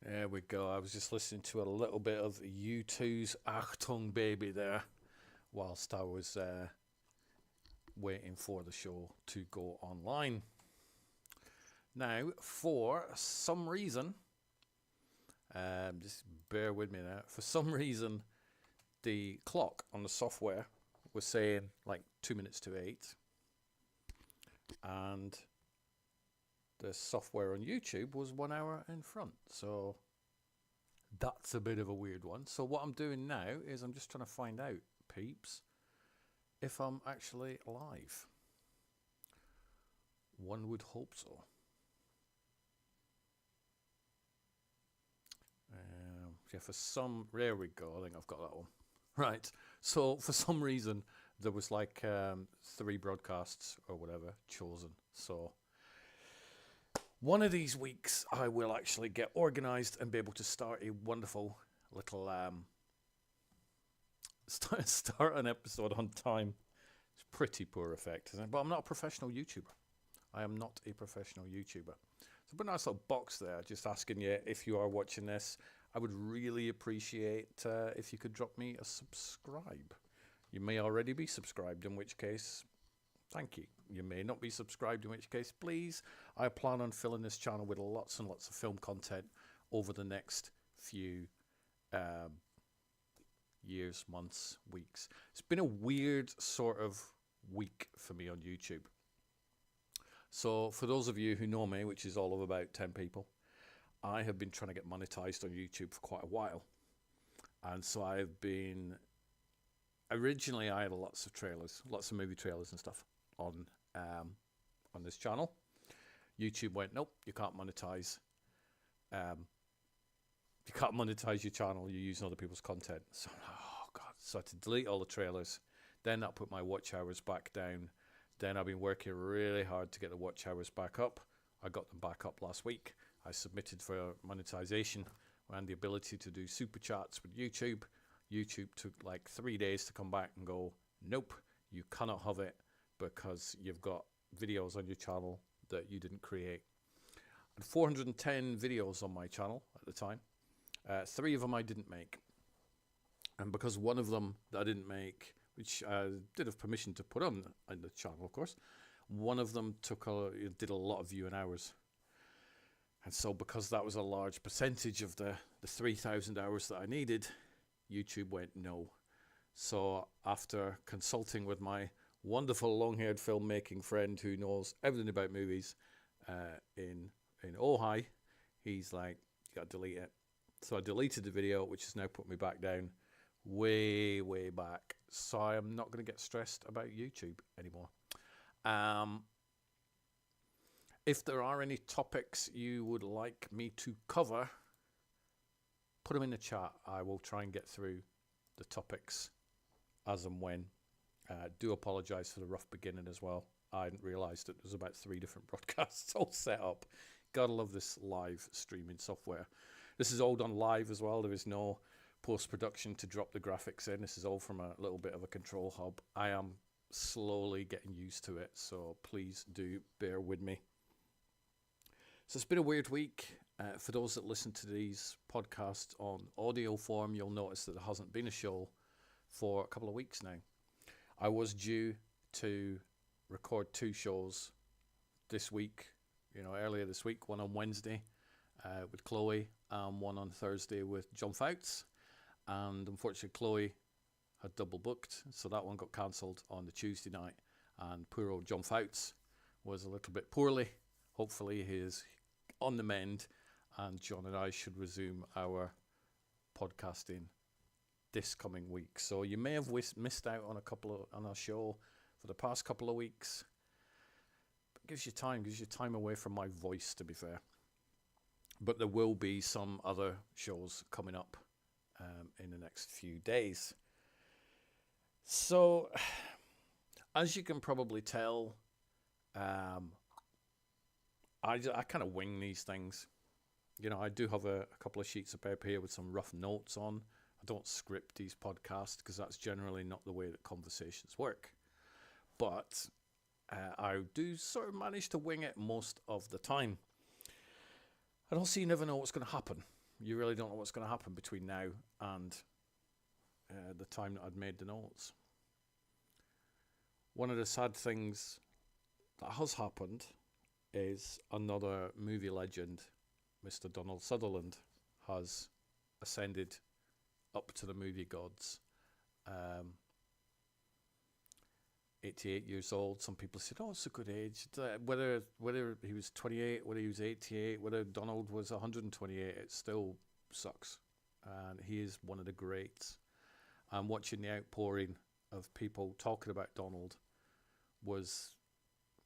There we go. I was just listening to a little bit of U2's Achtung Baby there whilst I was waiting for the show to go online. Now, for some reason, just bear with me now, for some reason, the clock on the software was saying like 2 minutes to 8, and the software on YouTube was 1 hour in front. So that's a bit of a weird one. So what I'm doing now is I'm just trying to find out, peeps, if I'm actually live. One would hope so. There we go. I think I've got that one. Right. So for some reason, there was like 3 broadcasts or whatever chosen. So one of these weeks, I will actually get organised and be able to start a wonderful little start an episode on time. It's pretty poor effect, isn't it? But I'm not a professional YouTuber. I am not a professional YouTuber. So put a nice little box there, just asking you if you are watching this. I would really appreciate if you could drop me a subscribe. You may already be subscribed, in which case, thank you. You may not be subscribed, in which case, please. I plan on filling this channel with lots and lots of film content over the next few years, months, weeks. It's been a weird sort of week for me on YouTube. So for those of you who know me, which is all of about 10 people, I have been trying to get monetized on YouTube for quite a while. And so I've been... Originally, I had lots of trailers, lots of movie trailers and stuff on this channel. YouTube went, nope, you can't monetize. You can't monetize your channel. You're using other people's content. So, oh God. So I had to delete all the trailers. Then that put my watch hours back down. Then I've been working really hard to get the watch hours back up. I got them back up last week. I submitted for monetization and the ability to do super chats with YouTube. YouTube took like 3 days to come back and go, nope, you cannot have it because you've got videos on your channel that you didn't create. I had 410 videos on my channel at the time. 3 of them I didn't make. And because one of them that I didn't make, which I did have permission to put on the channel, of course, one of them did a lot of viewing hours. And so because that was a large percentage of the 3,000 hours that I needed, YouTube went no. So after consulting with my wonderful long-haired filmmaking friend who knows everything about movies in Ojai, he's like, you got to delete it. So I deleted the video, which has now put me back down way, way back. So I am not going to get stressed about YouTube anymore. If there are any topics you would like me to cover, put them in the chat. I will try and get through the topics as and when. Do apologise for the rough beginning as well. I didn't realise that there's about 3 different broadcasts all set up. Gotta love this live streaming software. This is all done live as well. There is no post-production to drop the graphics in. This is all from a little bit of a control hub. I am slowly getting used to it, so please do bear with me. So it's been a weird week. For those that listen to these podcasts on audio form, you'll notice that there hasn't been a show for a couple of weeks now. I was due to record 2 shows this week, earlier this week, one on Wednesday with Chloe and one on Thursday with John Fouts. And unfortunately, Chloe had double booked, so that one got cancelled on the Tuesday night. And poor old John Fouts was a little bit poorly. Hopefully he is on the mend, and John and I should resume our podcasting this coming week. So you may have missed out on on a show for the past couple of weeks. But gives you time away from my voice, to be fair. But there will be some other shows coming up in the next few days. So, as you can probably tell, I kind of wing these things. I do have a couple of sheets of paper here with some rough notes on. I don't script these podcasts because that's generally not the way that conversations work. But I do sort of manage to wing it most of the time. And also, you never know what's going to happen, you really don't know what's going to happen between now and the time that I'd made the notes. One of the sad things that has happened is another movie legend, Mr. Donald Sutherland, has ascended up to the movie gods. 88 years old. Some people said, "Oh, it's a good age." Whether he was 28, whether he was 88, whether Donald was 128, it still sucks. And he is one of the greats. And watching the outpouring of people talking about Donald was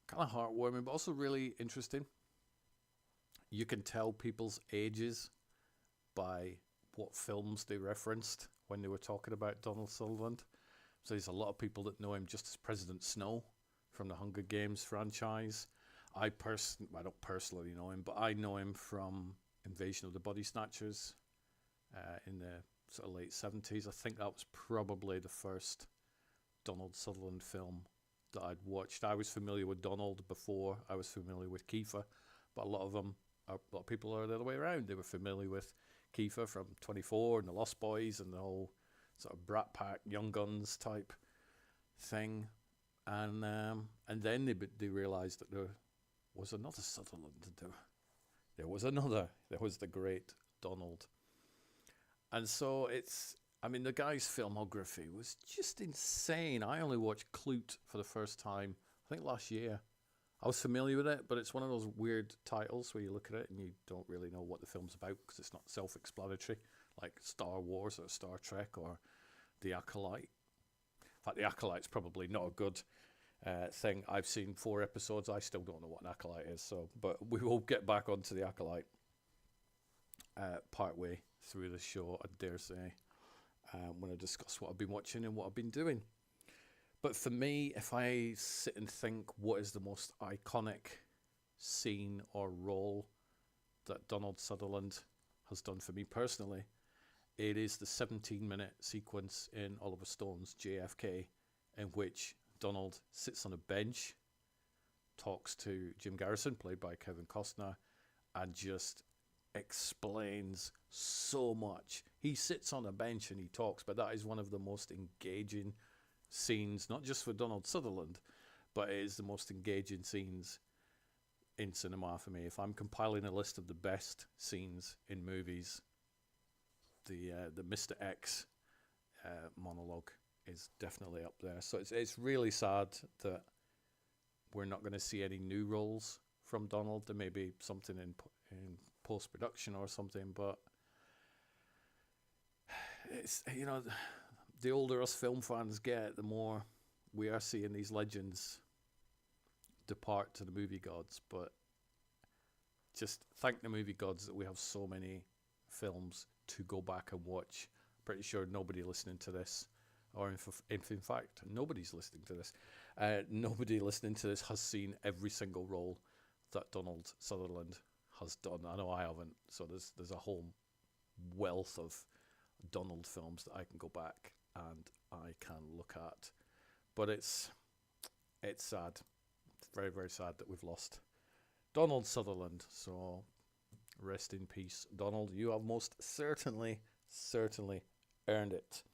kind of heartwarming, but also really interesting. You can tell people's ages by what films they referenced when they were talking about Donald Sutherland. So there's a lot of people that know him just as President Snow from the Hunger Games franchise. I don't personally know him, but I know him from Invasion of the Body Snatchers in the sort of late 70s. I think that was probably the first Donald Sutherland film that I'd watched. I was familiar with Donald before I was familiar with Kiefer, but a lot of people are the other way around. They were familiar with Kiefer from 24 and the Lost Boys and the whole sort of Brat Pack, Young Guns type thing, and then they realised that there was another Sutherland. There was the great Donald, and so the guy's filmography was just insane. I only watched Clute for the first time, I think last year. I was familiar with it, but it's one of those weird titles where you look at it and you don't really know what the film's about because it's not self-explanatory, like Star Wars or Star Trek or The Acolyte. In fact, The Acolyte's probably not a good thing. I've seen 4 episodes. I still don't know what an Acolyte is, but we will get back onto The Acolyte partway through the show, I dare say, when I discuss what I've been watching and what I've been doing. But for me, if I sit and think what is the most iconic scene or role that Donald Sutherland has done for me personally, it is the 17-minute sequence in Oliver Stone's JFK in which Donald sits on a bench, talks to Jim Garrison, played by Kevin Costner, and just explains so much. He sits on a bench and he talks, but that is one of the most engaging scenes, not just for Donald Sutherland, but it is the most engaging scenes in cinema for me. If I'm compiling a list of the best scenes in movies, the Mr. X monologue is definitely up there. So it's really sad that we're not going to see any new roles from Donald. There may be something in post-production or something, but it's, the older us film fans get, the more we are seeing these legends depart to the movie gods. But just thank the movie gods that we have so many films to go back and watch. Pretty sure nobody listening to this, or if in fact nobody's listening to this, nobody listening to this has seen every single role that Donald Sutherland has done. I know I haven't. So there's a whole wealth of Donald films that I can go back and I can look at. But it's sad. It's very, very sad that we've lost Donald Sutherland. So rest in peace, Donald. You have most certainly earned it.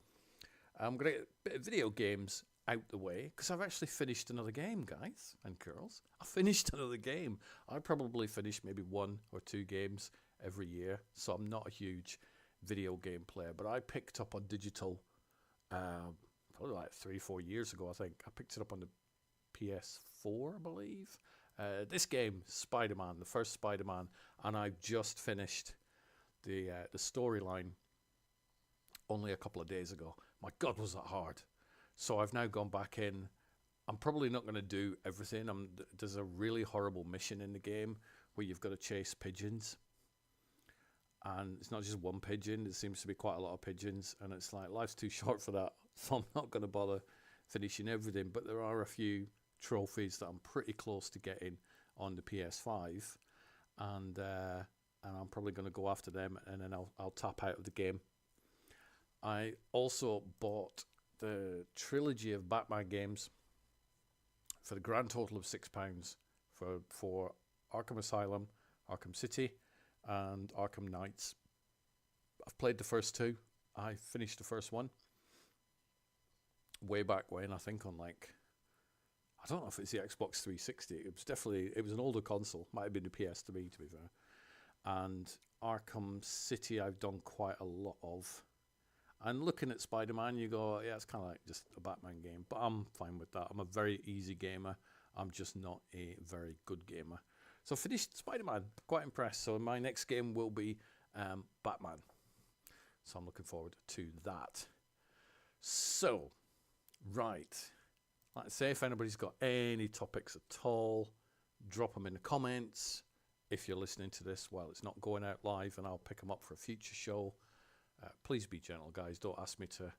I'm going to get a bit of video games out the way because I've actually finished another game, guys and girls. I finished another game. I probably finish maybe 1 or 2 games every year, so I'm not a huge video game player, but I picked up on digital probably like 3-4 years ago. I think I picked it up on the PS4, I believe. This game, Spider-Man, the first Spider-Man, and I've just finished the storyline only a couple of days ago. My God, was that hard. So I've now gone back in. I'm probably not going to do everything. There's a really horrible mission in the game where you've got to chase pigeons. And it's not just one pigeon. There seems to be quite a lot of pigeons. And it's like, life's too short for that. So I'm not going to bother finishing everything. But there are a few trophies that I'm pretty close to getting on the PS5. And I'm probably going to go after them. And then I'll tap out of the game. I also bought the trilogy of Batman games for the grand total of £6 for Arkham Asylum, Arkham City, and Arkham Knights. I've played the first two. I finished the first one way back when, I think on like, I don't know if it's the Xbox 360. It was an older console. Might have been the PS3 to be fair. And Arkham City I've done quite a lot of. And looking at Spider-Man, you go, yeah, it's kind of like just a Batman game. But I'm fine with that. I'm a very easy gamer. I'm just not a very good gamer. So I finished Spider-Man. Quite impressed. So my next game will be Batman. So I'm looking forward to that. So, right. Like I say, if anybody's got any topics at all, drop them in the comments. If you're listening to this while it's not going out live, and I'll pick them up for a future show. Please be gentle, guys. Don't ask me to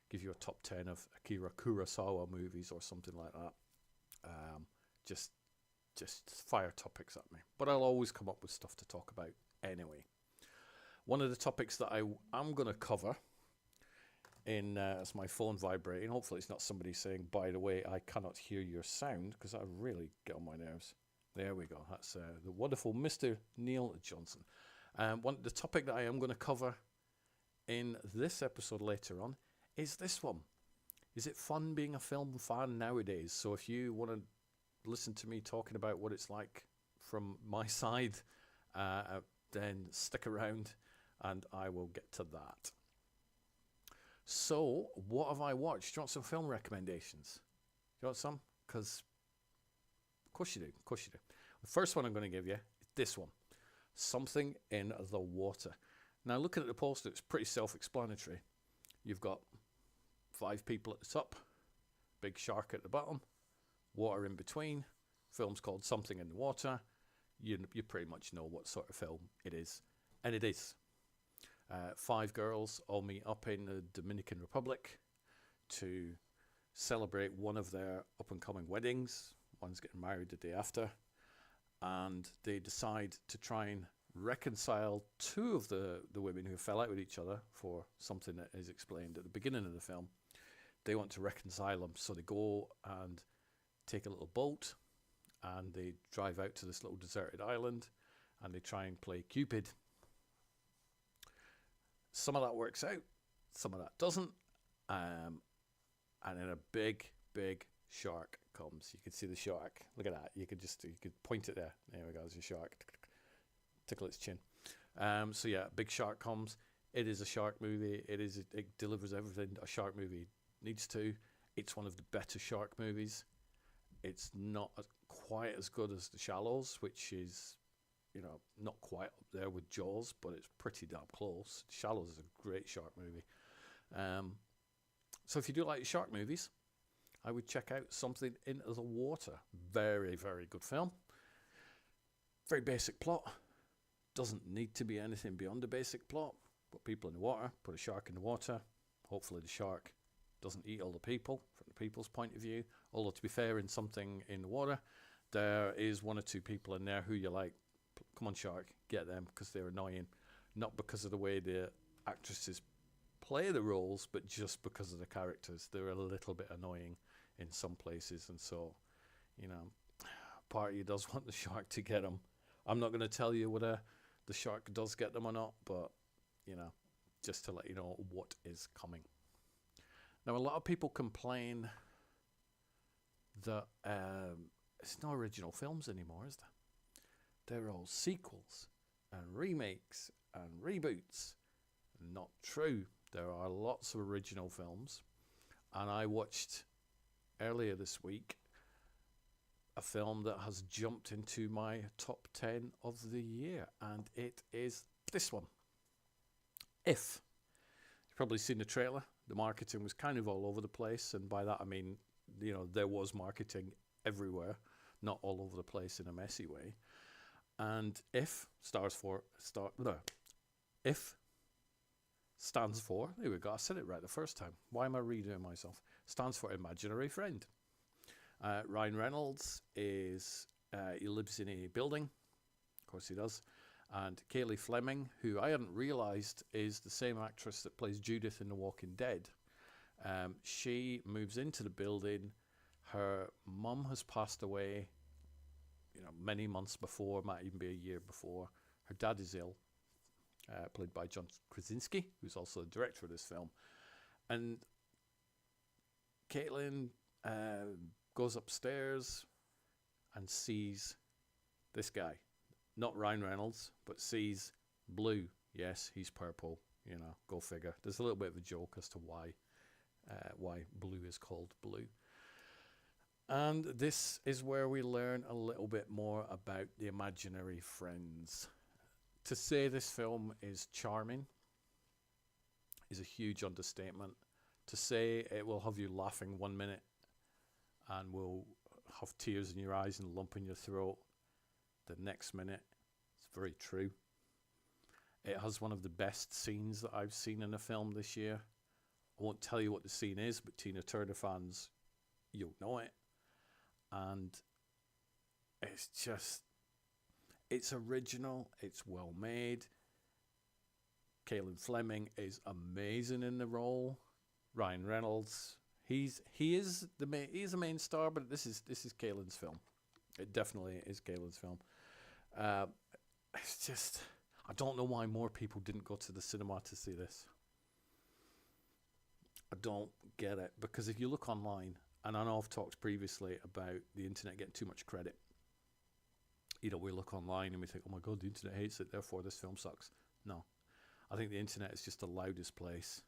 give you a top 10 of Akira Kurosawa movies or something like that. Just fire topics at me. But I'll always come up with stuff to talk about anyway. One of the topics that I'm going to cover as my phone vibrating. Hopefully it's not somebody saying, by the way, I cannot hear your sound, because that really get on my nerves. There we go. That's the wonderful Mr. Neil Johnson. The topic that I am going to cover in this episode later on is this one. Is it fun being a film fan nowadays? So if you want to listen to me talking about what it's like from my side, then stick around and I will get to that. So, what have I watched? Do you want some film recommendations? Do you want some? Because, of course you do. Of course you do. The first one I'm going to give you is this one. Something in the Water. Now, looking at the poster, it's pretty self-explanatory. You've got 5 people at the top, big shark at the bottom, water in between. Film's called Something in the Water. You pretty much know what sort of film it is. And it is. 5 girls all meet up in the Dominican Republic to celebrate one of their up-and-coming weddings. One's getting married the day after. And they decide to try and reconcile 2 of the women who fell out with each other for something that is explained at the beginning of the film. They want to reconcile them, so they go and take a little boat and they drive out to this little deserted island and they try and play Cupid. Some of that works out, some of that doesn't, and then a big shark comes. You can see the shark. Look at that. You could point it there. There we go. There's a shark. Tickle its chin. So yeah, big shark comes. It is a shark movie. It delivers everything a shark movie needs to. It's one of the better shark movies. It's not quite as good as The Shallows, which is, not quite up there with Jaws, but it's pretty damn close. Shallows is a great shark movie. So if you do like shark movies, I would check out Something in the Water. Very, very good film. Very basic plot. Doesn't need to be anything beyond the basic plot. Put people in the water, put a shark in the water. Hopefully the shark doesn't eat all the people, from the people's point of view. Although, to be fair, in Something in the Water, there is 1 or 2 people in there who you're like, come on shark, get them, because they're annoying. Not because of the way the actresses play the roles, but just because of the characters. They're a little bit annoying in some places, and so, part of you does want the shark to get them. I'm not going to tell you whether the shark does get them or not, but, just to let you know what is coming. Now, a lot of people complain that it's no original films anymore, is there? They're all sequels and remakes and reboots. Not true. There are lots of original films. And I watched earlier this week a film that has jumped into my top 10 of the year. And it is this one. If. You've probably seen the trailer. The marketing was kind of all over the place. And by that I mean, there was marketing everywhere. Not all over the place in a messy way. And If stands for, there we go, I said it right the first time. Why am I redoing myself? Stands for Imaginary Friend. Ryan Reynolds he lives in a building. Of course he does. And Kaylee Fleming, who I hadn't realised is the same actress that plays Judith in The Walking Dead. She moves into the building. Her mum has passed away, many months before, might even be a year before. Her dad is ill. played by John Krasinski, who's also the director of this film. And Caitlin goes upstairs and sees this guy, not Ryan Reynolds, but sees Blue. Yes, he's purple. You know, go figure. There's a little bit of a joke as to why Blue is called Blue. And this is where we learn a little bit more about the imaginary friends. To say this film is charming is a huge understatement. To say it will have you laughing 1 minute and will have tears in your eyes and a lump in your throat the next minute, it's very true. It has one of the best scenes that I've seen in a film this year. I won't tell you what the scene is, but Tina Turner fans, you'll know it. And it's original, it's well made. Caitlin Fleming is amazing in the role. Ryan Reynolds, he is the main star, but this is Caitlin's film. It definitely is Caitlin's film. It's just, I don't know why more people didn't go to the cinema to see this. I don't get it, because if you look online, and I know I've talked previously about the internet getting too much credit. You know, we look online and we think, oh my God, the internet hates it, therefore this film sucks. No. I think the internet is just the loudest place.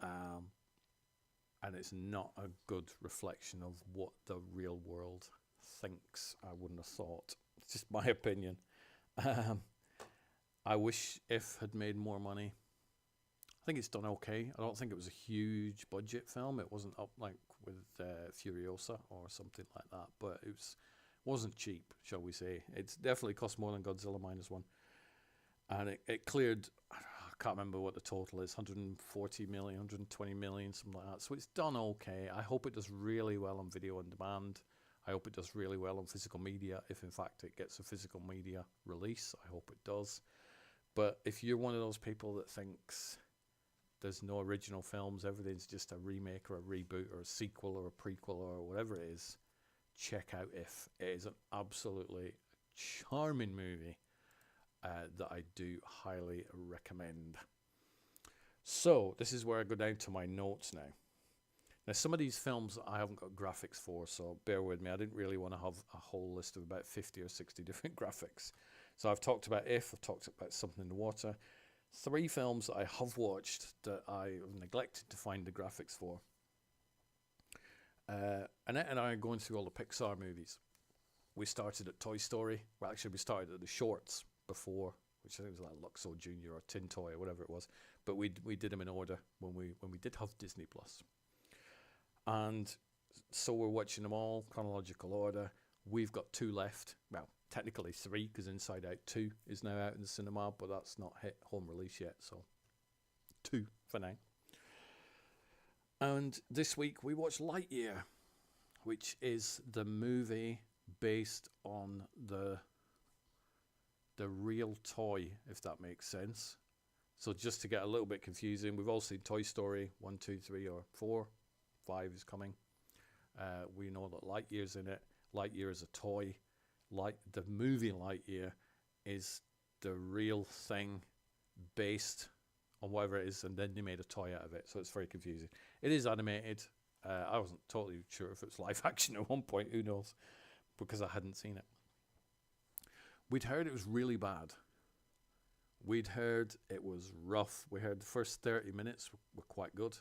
And it's not a good reflection of what the real world thinks, I wouldn't have thought. It's just my opinion. I wish If had made more money. I think it's done okay. I don't think it was a huge budget film. It wasn't up like with Furiosa or something like that, but it wasn't cheap, shall we say. It's definitely cost more than Godzilla Minus One. And it cleared, I can't remember what the total is, 140 million, 120 million, something like that. So it's done okay. I hope it does really well on video on demand. I hope it does really well on physical media, if in fact it gets a physical media release. I hope it does. But if you're one of those people that thinks there's no original films, everything's just a remake or a reboot or a sequel or a prequel or whatever it is, check out If. It is an absolutely charming movie that I do highly recommend. So this is where I go down to my notes now. Now, some of these films I haven't got graphics for, so bear with me. I didn't really want to have a whole list of about 50 or 60 different graphics. So I've talked about If, I've talked about Something in the Water. 3 films that I have watched that I have neglected to find the graphics for. Annette and I are going through all the Pixar movies. We started at Toy Story. Well, actually, we started at the shorts before, which I think was like Luxo Jr. or Tin Toy or whatever it was. But we did them in order when we did have Disney Plus. And so we're watching them all, chronological order. We've got 2 left. Well, technically 3, because Inside Out 2 is now out in the cinema, but that's not hit home release yet, so 2 for now. And this week we watched Lightyear, which is the movie based on the real toy, if that makes sense. So just to get a little bit confusing, we've all seen Toy Story 1, 2, 3, or 4. 5 is coming. We know that Lightyear's in it. Lightyear is a toy. The movie Lightyear is the real thing based on whatever it is, and then they made a toy out of it. So it's very confusing. It is animated. I wasn't totally sure if it was live action at one point. Who knows? Because I hadn't seen it. We'd heard it was really bad. We'd heard it was rough. We heard the first 30 minutes were quite good,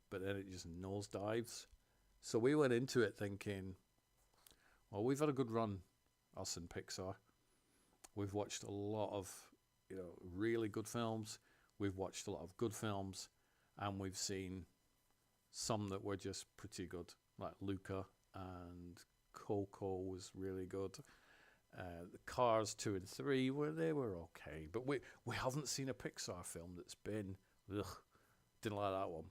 but then it just nosedives. So we went into it thinking, well, we've had a good run, us and Pixar. We've watched a lot of, really good films. We've watched a lot of good films, and we've seen some that were just pretty good, like Luca and Coco was really good. The Cars 2 and 3 were okay, but we haven't seen a Pixar film that's been didn't like that one.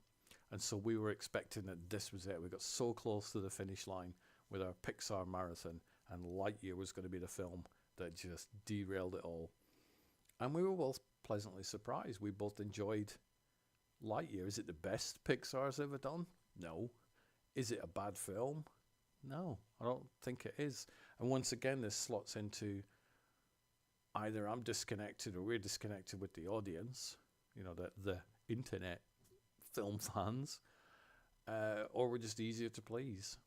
And so we were expecting that this was it. We got so close to the finish line with our Pixar marathon, and Lightyear was going to be the film that just derailed it all. And we were both pleasantly surprised. We both enjoyed Lightyear. Is it the best Pixar's ever done? No. Is it a bad film? No, I don't think it is. And once again, this slots into either I'm disconnected or we're disconnected with the audience, the internet film fans, or we're just easier to please.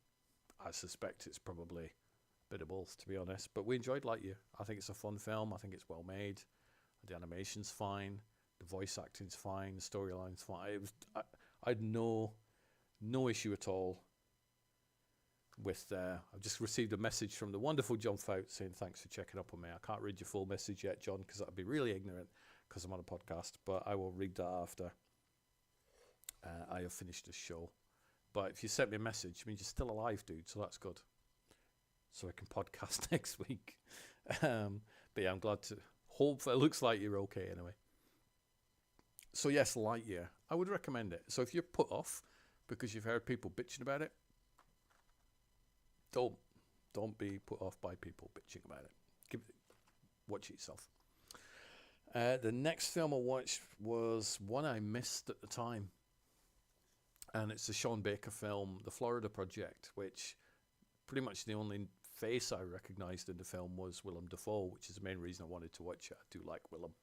I suspect it's probably a bit of both, to be honest. But we enjoyed Lightyear. I think it's a fun film. I think it's well made. The animation's fine. The voice acting's fine. The storyline's fine. I had no issue at all with. I've just received a message from the wonderful John Fout saying thanks for checking up on me. I can't read your full message yet, John, because that'd be really ignorant because I'm on a podcast. But I will read that after I have finished the show. But if you sent me a message, it means you're still alive, dude. So that's good. So I can podcast next week. But yeah, I'm glad to. Hope it looks like you're okay anyway. So yes, Lightyear. I would recommend it. So if you're put off because you've heard people bitching about it, don't be put off by people bitching about it. Watch it yourself. The next film I watched was one I missed at the time. And it's the Sean Baker film, The Florida Project, which pretty much the only face I recognised in the film was Willem Dafoe, which is the main reason I wanted to watch it. I do like Willem.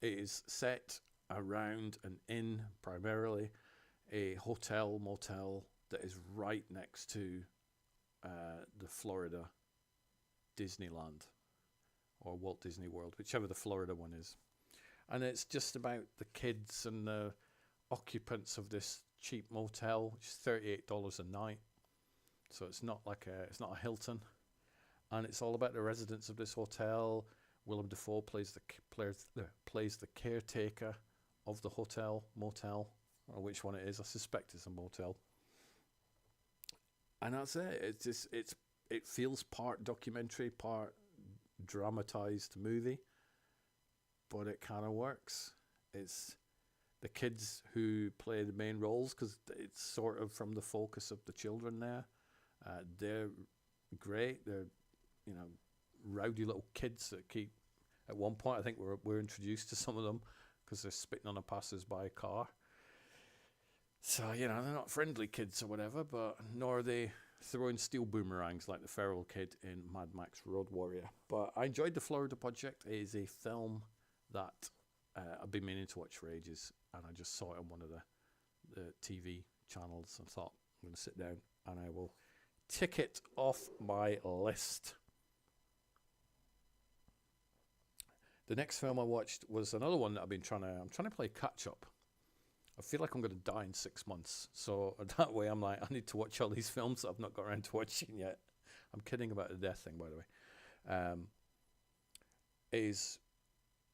It is set around an inn, primarily, a hotel, motel that is right next to the Florida Disneyland or Walt Disney World, whichever the Florida one is. And it's just about the kids and the occupants of this cheap motel, which is $38 a night. So it's not a Hilton, and it's all about the residents of this hotel. Willem Dafoe plays the caretaker of the motel, or which one it is. I suspect it's a motel. And that's it. It feels part documentary, part dramatized movie, but it kind of works. It's the kids who play the main roles because it's sort of from the focus of the children there. They're great. They're, rowdy little kids that keep. At one point, I think we're introduced to some of them because they're spitting on a passers-by car. So they're not friendly kids or whatever, but nor are they throwing steel boomerangs like the feral kid in Mad Max Road Warrior. But I enjoyed The Florida Project. It is a film that I've been meaning to watch for ages, and I just saw it on one of the TV channels and thought I'm going to sit down and I will tick it off my list. The next film I watched was another one that I'm trying to play catch up. I feel like I'm going to die in 6 months, so that way I'm like, I need to watch all these films that I've not got around to watching yet. I'm kidding about the death thing, by the way.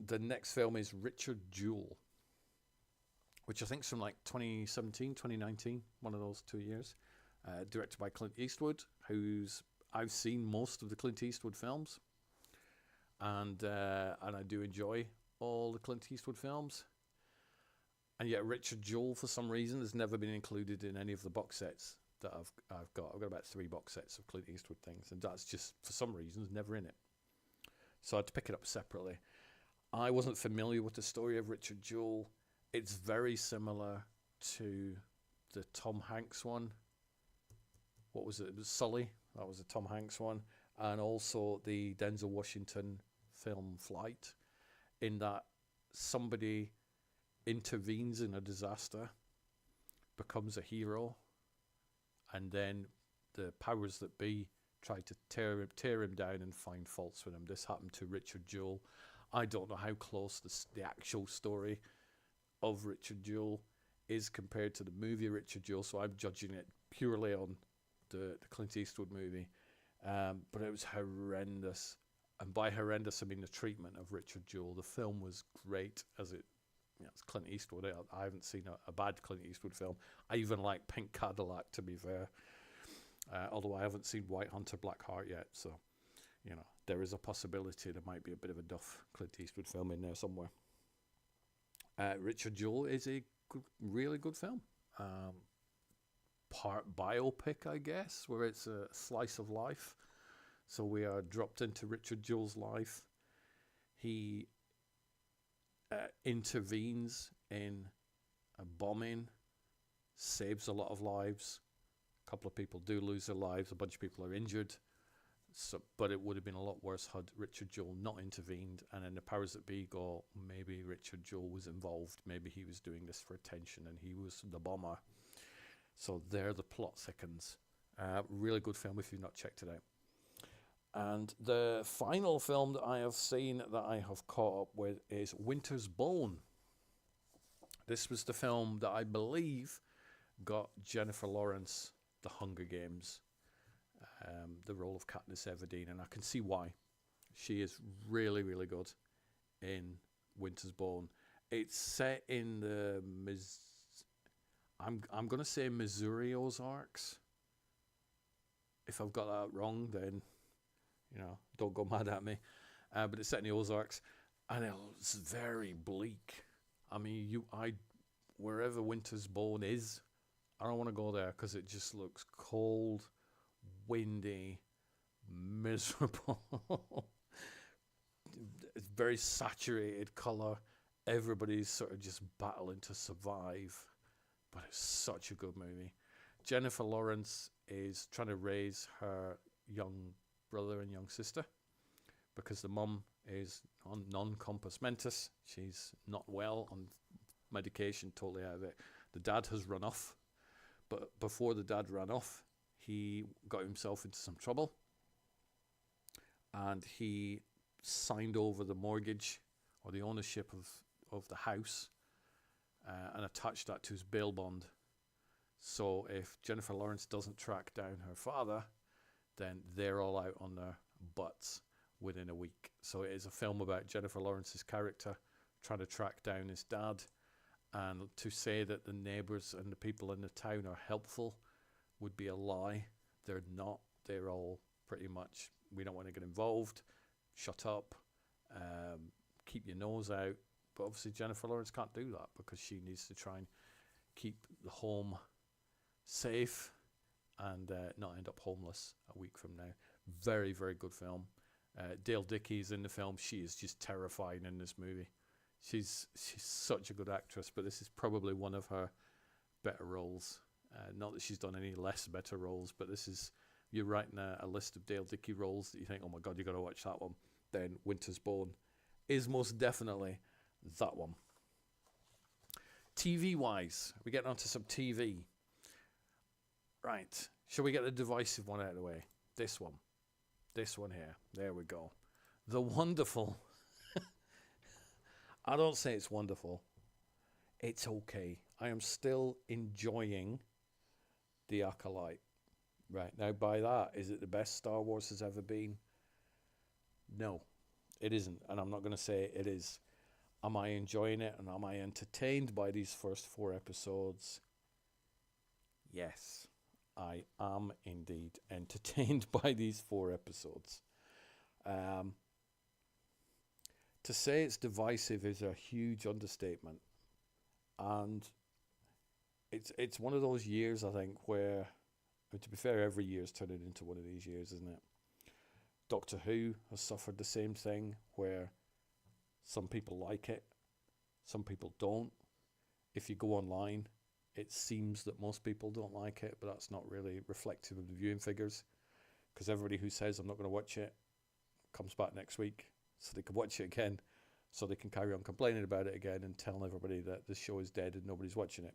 The next film is Richard Jewell, which I think is from like 2017, 2019, one of those 2 years. Directed by Clint Eastwood, I've seen most of the Clint Eastwood films, and I do enjoy all the Clint Eastwood films. And yet Richard Jewell, for some reason, has never been included in any of the box sets that I've got. I've got about 3 box sets of Clint Eastwood things, and that's just, for some reason, never in it. So I had to pick it up separately. I wasn't familiar with the story of Richard Jewell. It's very similar to the Tom Hanks one. What was it? It was Sully. That was the Tom Hanks one. And also the Denzel Washington film Flight, in that somebody intervenes in a disaster, becomes a hero, and then the powers that be try to tear him down and find faults with him. This happened to Richard Jewell. I don't know how close the actual story of Richard Jewell is compared to the movie Richard Jewell, so I'm judging it purely on the Clint Eastwood movie. But it was horrendous. And by horrendous, I mean the treatment of Richard Jewell. The film was great as it's Clint Eastwood. I haven't seen a bad Clint Eastwood film. I even like Pink Cadillac, to be fair. Although I haven't seen White Hunter, Black Heart yet. So, there is a possibility there might be a bit of a duff Clint Eastwood film in there somewhere. Richard Jewell is a really good film. Part biopic, I guess, where it's a slice of life. So we are dropped into Richard Jewell's life. He intervenes in a bombing, saves a lot of lives. A couple of people do lose their lives. A bunch of people are injured. So, but it would have been a lot worse had Richard Jewell not intervened, and then the powers that be go, maybe Richard Jewell was involved, maybe he was doing this for attention and he was the bomber. So there the plot thickens. Really good film if you've not checked it out. And the final film that I have seen that I have caught up with is Winter's Bone. This was the film that I believe got Jennifer Lawrence the Hunger Games, the role of Katniss Everdeen, and I can see why. She is really, really good in Winter's Bone. It's set in the I'm going to say Missouri Ozarks. If I've got that wrong, then don't go mad at me. But it's set in the Ozarks, and it's very bleak. I mean, wherever Winter's Bone is, I don't want to go there because it just looks cold, windy, miserable. It's very saturated color. Everybody's sort of just battling to survive, but it's such a good movie. Jennifer Lawrence is trying to raise her young brother and young sister because the mum is on non-compos mentis. She's not well, on medication, totally out of it. The dad has run off, but before the dad ran off, he got himself into some trouble, and he signed over the mortgage or the ownership of the house and attached that to his bail bond. So if Jennifer Lawrence doesn't track down her father, then they're all out on their butts within a week. So it is a film about Jennifer Lawrence's character trying to track down his dad. And to say that the neighbours and the people in the town are helpful would be a lie. They're not. They're all pretty much, we don't want to get involved, shut up, keep your nose out. But obviously Jennifer Lawrence can't do that because she needs to try and keep the home safe and not end up homeless a week from now. Very, very good film. Dale Dickey's in the film. She is just terrifying in this movie. She's such a good actress, but this is probably one of her better roles. Not that she's done any less better roles, but this is, you're writing a list of Dale Dickey roles that you think, oh my God, you got to watch that one. Then Winter's Bone is most definitely that one. TV-wise, we're getting onto some TV. Right, shall we get the divisive one out of the way? This one here. There we go. The wonderful. I don't say it's wonderful. It's okay. I am still enjoying The Acolyte. Right, now by that, is it the best Star Wars has ever been? No, it isn't. And I'm not going to say it is. Am I enjoying it and am I entertained by these first 4 episodes? Yes, I am indeed entertained by these 4 episodes. To say it's divisive is a huge understatement. And it's one of those years, I think, where, to be fair, every year is turning into one of these years, isn't it? Doctor Who has suffered the same thing, where some people like it, some people don't. If you go online, it seems that most people don't like it, but that's not really reflective of the viewing figures, because everybody who says I'm not going to watch it comes back next week so they can watch it again, so they can carry on complaining about it again and telling everybody that the show is dead and nobody's watching it.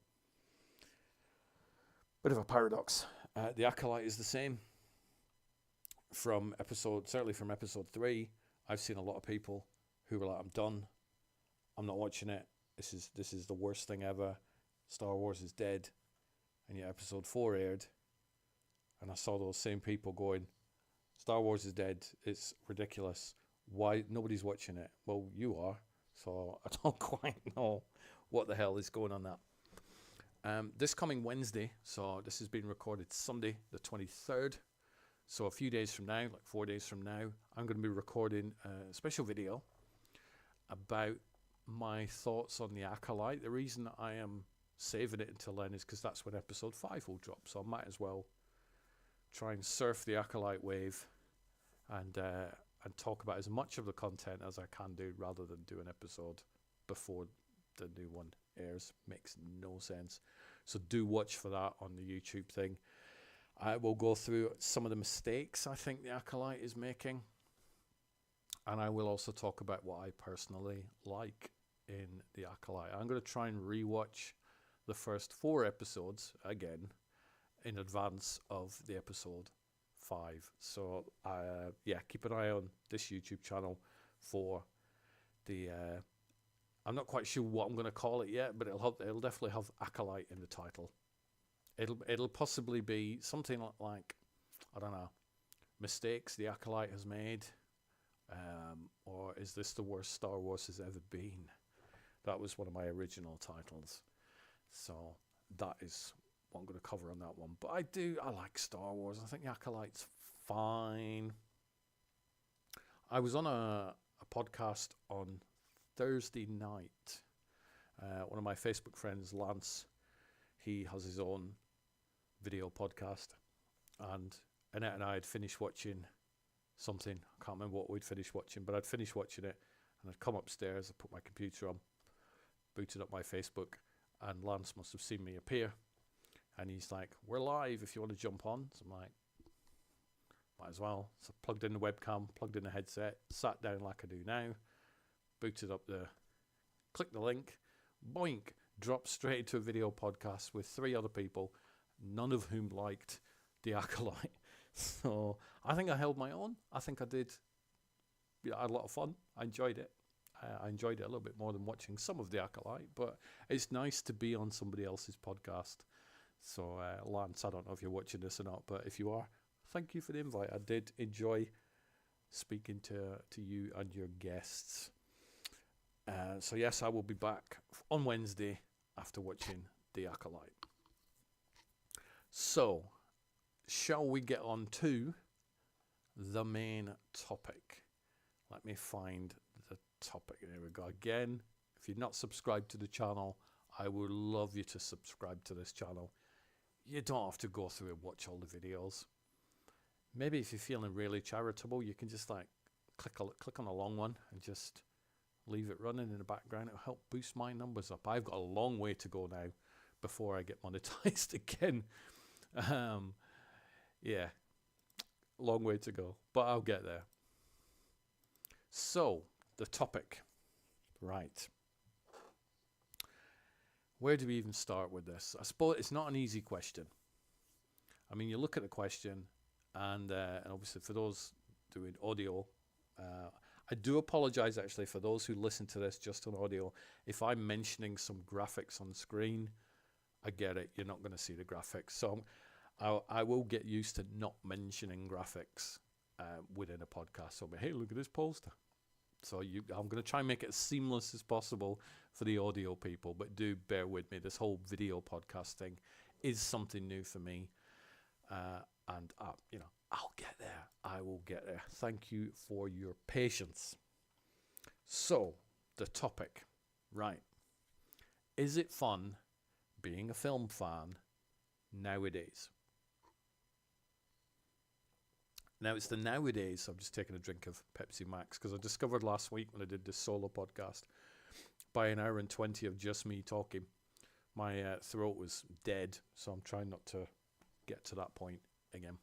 Bit of a paradox. The Acolyte is the same. Certainly from episode 3, I've seen a lot of people who were like, I'm done, I'm not watching it, this is the worst thing ever, Star Wars is dead. And yet episode 4 aired, and I saw those same people going, Star Wars is dead, it's ridiculous, why nobody's watching it? Well, you are, so I don't quite know what the hell is going on that. This coming Wednesday, so this has been recorded Sunday the 23rd, so a few days from now, like 4 days from now, I'm going to be recording a special video about my thoughts on The Acolyte. The reason I am saving it until then is because that's when episode 5 will drop, so I might as well try and surf the Acolyte wave and talk about as much of the content as I can do, rather than do an episode before the new one airs. Makes no sense. So do watch for that on the YouTube thing. I will go through some of the mistakes I think the Acolyte is making. And I will also talk about what I personally like in the Acolyte. I'm going to try and rewatch the first 4 episodes again in advance of the episode 5. So yeah, keep an eye on this YouTube channel for the I'm not quite sure what I'm going to call it yet, but it'll definitely have Acolyte in the title. It'll possibly be something like, I don't know, mistakes the Acolyte has made, or is this the worst Star Wars has ever been? That was one of my original titles, so that is what I'm going to cover on that one. But I like Star Wars. I think the Acolyte's fine. I was on a podcast on Thursday night. One of my Facebook friends, Lance, he has his own video podcast, and Annette and I had finished watching something. I can't remember what we'd finished watching, but I'd finished watching it, and I'd come upstairs, I put my computer on, booted up my Facebook, and Lance must have seen me appear, and he's like, "We're live if you want to jump on." So I'm like, might as well. So I plugged in the webcam, plugged in the headset, sat down like I do now, booted up clicked the link, boink, dropped straight into a video podcast with 3 other people, none of whom liked the Acolyte. So I think I held my own. I think I did. I had a lot of fun. I enjoyed it. I enjoyed it a little bit more than watching some of the Acolyte, but it's nice to be on somebody else's podcast. So Lance, I don't know if you're watching this or not, but if you are, thank you for the invite. I did enjoy speaking to you and your guests. So yes, I will be back on Wednesday after watching the Acolyte. So, shall we get on to the main topic? Let me find the topic. There we go. Again, if you're not subscribed to the channel, I would love you to subscribe to this channel. You don't have to go through and watch all the videos. Maybe if you're feeling really charitable, you can just like click on a long one and just leave it running in the background. It'll help boost my numbers up. I've got a long way to go now before I get monetized again. Yeah, long way to go, but I'll get there. So, the topic, right. Where do we even start with this? I suppose it's not an easy question. I mean, you look at the question, and obviously for those doing audio, I do apologize actually for those who listen to this just on audio. If I'm mentioning some graphics on screen, I get it. You're not going to see the graphics. So I will get used to not mentioning graphics within a podcast. So, hey, look at this poster. So I'm going to try and make it as seamless as possible for the audio people. But do bear with me. This whole video podcast thing is something new for me. And, I'll get there. I will get there. Thank you for your patience. So, the topic. Right. Is it fun being a film fan nowadays? Now, it's the nowadays. So I'm just taking a drink of Pepsi Max because I discovered last week when I did this solo podcast, by an hour and 20 of just me talking, my throat was dead. So I'm trying not to get to that point again.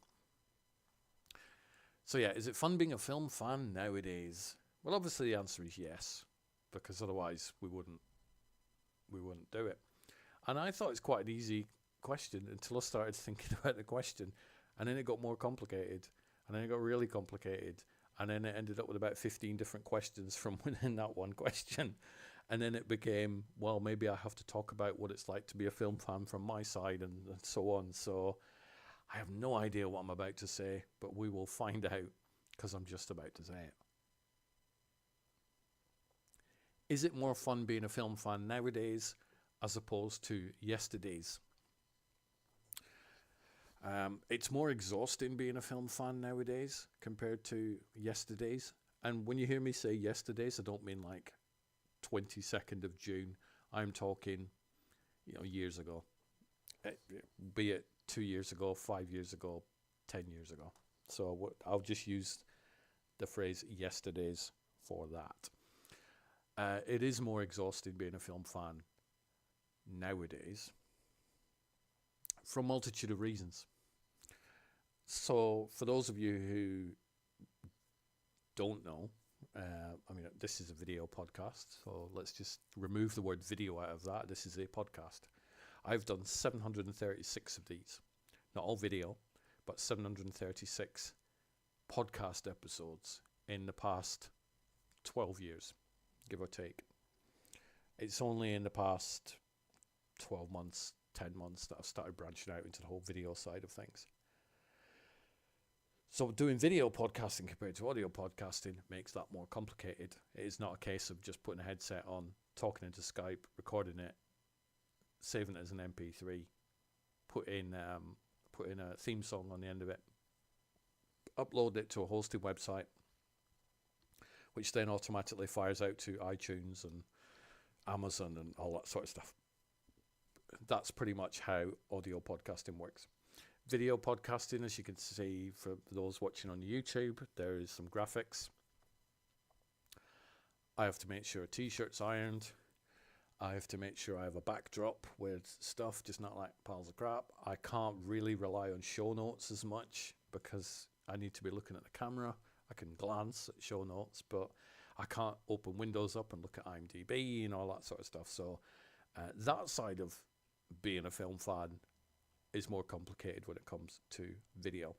So yeah, is it fun being a film fan nowadays? Well, obviously the answer is yes, because otherwise we wouldn't do it. And I thought it's quite an easy question until I started thinking about the question, and then it got more complicated, and then it got really complicated, and then it ended up with about 15 different questions from within that one question. And then it became, well, maybe I have to talk about what it's like to be a film fan from my side and so on. So I have no idea what I'm about to say, but we will find out because I'm just about to say it. Is it more fun being a film fan nowadays as opposed to yesterday's? It's more exhausting being a film fan nowadays compared to yesterday's. And when you hear me say yesterday's, I don't mean like 22nd of June. I'm talking, years ago. Be it 2 years ago, 5 years ago, 10 years ago. So I'll just use the phrase yesterday's for that. It is more exhausting being a film fan nowadays for a multitude of reasons. So for those of you who don't know, I mean, this is a video podcast, so let's just remove the word video out of that. This is a podcast. I've done 736 of these, not all video, but 736 podcast episodes in the past 12 years, give or take. It's only in the past 12 months, 10 months that I've started branching out into the whole video side of things. So doing video podcasting compared to audio podcasting makes that more complicated. It is not a case of just putting a headset on, talking into Skype, recording it, saving it as an MP3, put in a theme song on the end of it, upload it to a hosted website, which then automatically fires out to iTunes and Amazon and all that sort of stuff. That's pretty much how audio podcasting works. Video podcasting, as you can see for those watching on YouTube, there is some graphics. I have to make sure a t-shirt's ironed. I have to make sure I have a backdrop with stuff, just not like piles of crap. I can't really rely on show notes as much because I need to be looking at the camera. I can glance at show notes, but I can't open Windows up and look at IMDb and all that sort of stuff. So that side of being a film fan is more complicated when it comes to video.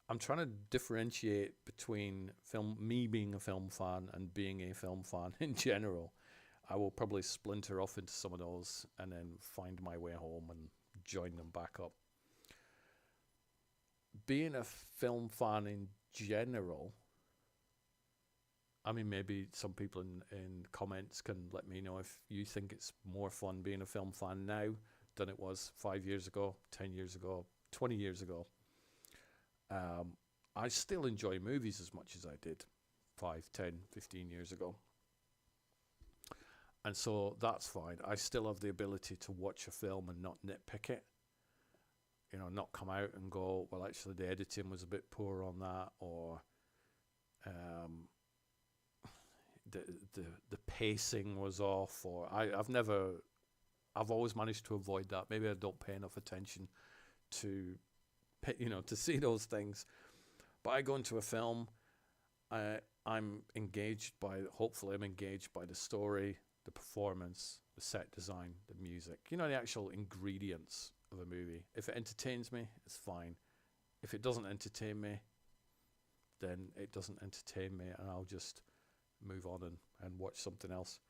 I'm trying to differentiate between me being a film fan and being a film fan in general. I will probably splinter off into some of those and then find my way home and join them back up. Being a film fan in general, I mean, maybe some people in comments can let me know if you think it's more fun being a film fan now than it was 5 years ago, 10 years ago, 20 years ago. I still enjoy movies as much as I did 5, 10, 15 years ago. And so that's fine. I still have the ability to watch a film and not nitpick it. You know, not come out and go, well, actually the editing was a bit poor on that, or the pacing was off, or I've always managed to avoid that. Maybe I don't pay enough attention to see those things. But I go into a film, hopefully I'm engaged by the story, the performance, the set design, the music, the actual ingredients of a movie. If it entertains me, it's fine. If it doesn't entertain me, then it doesn't entertain me, and I'll just move on and watch something else.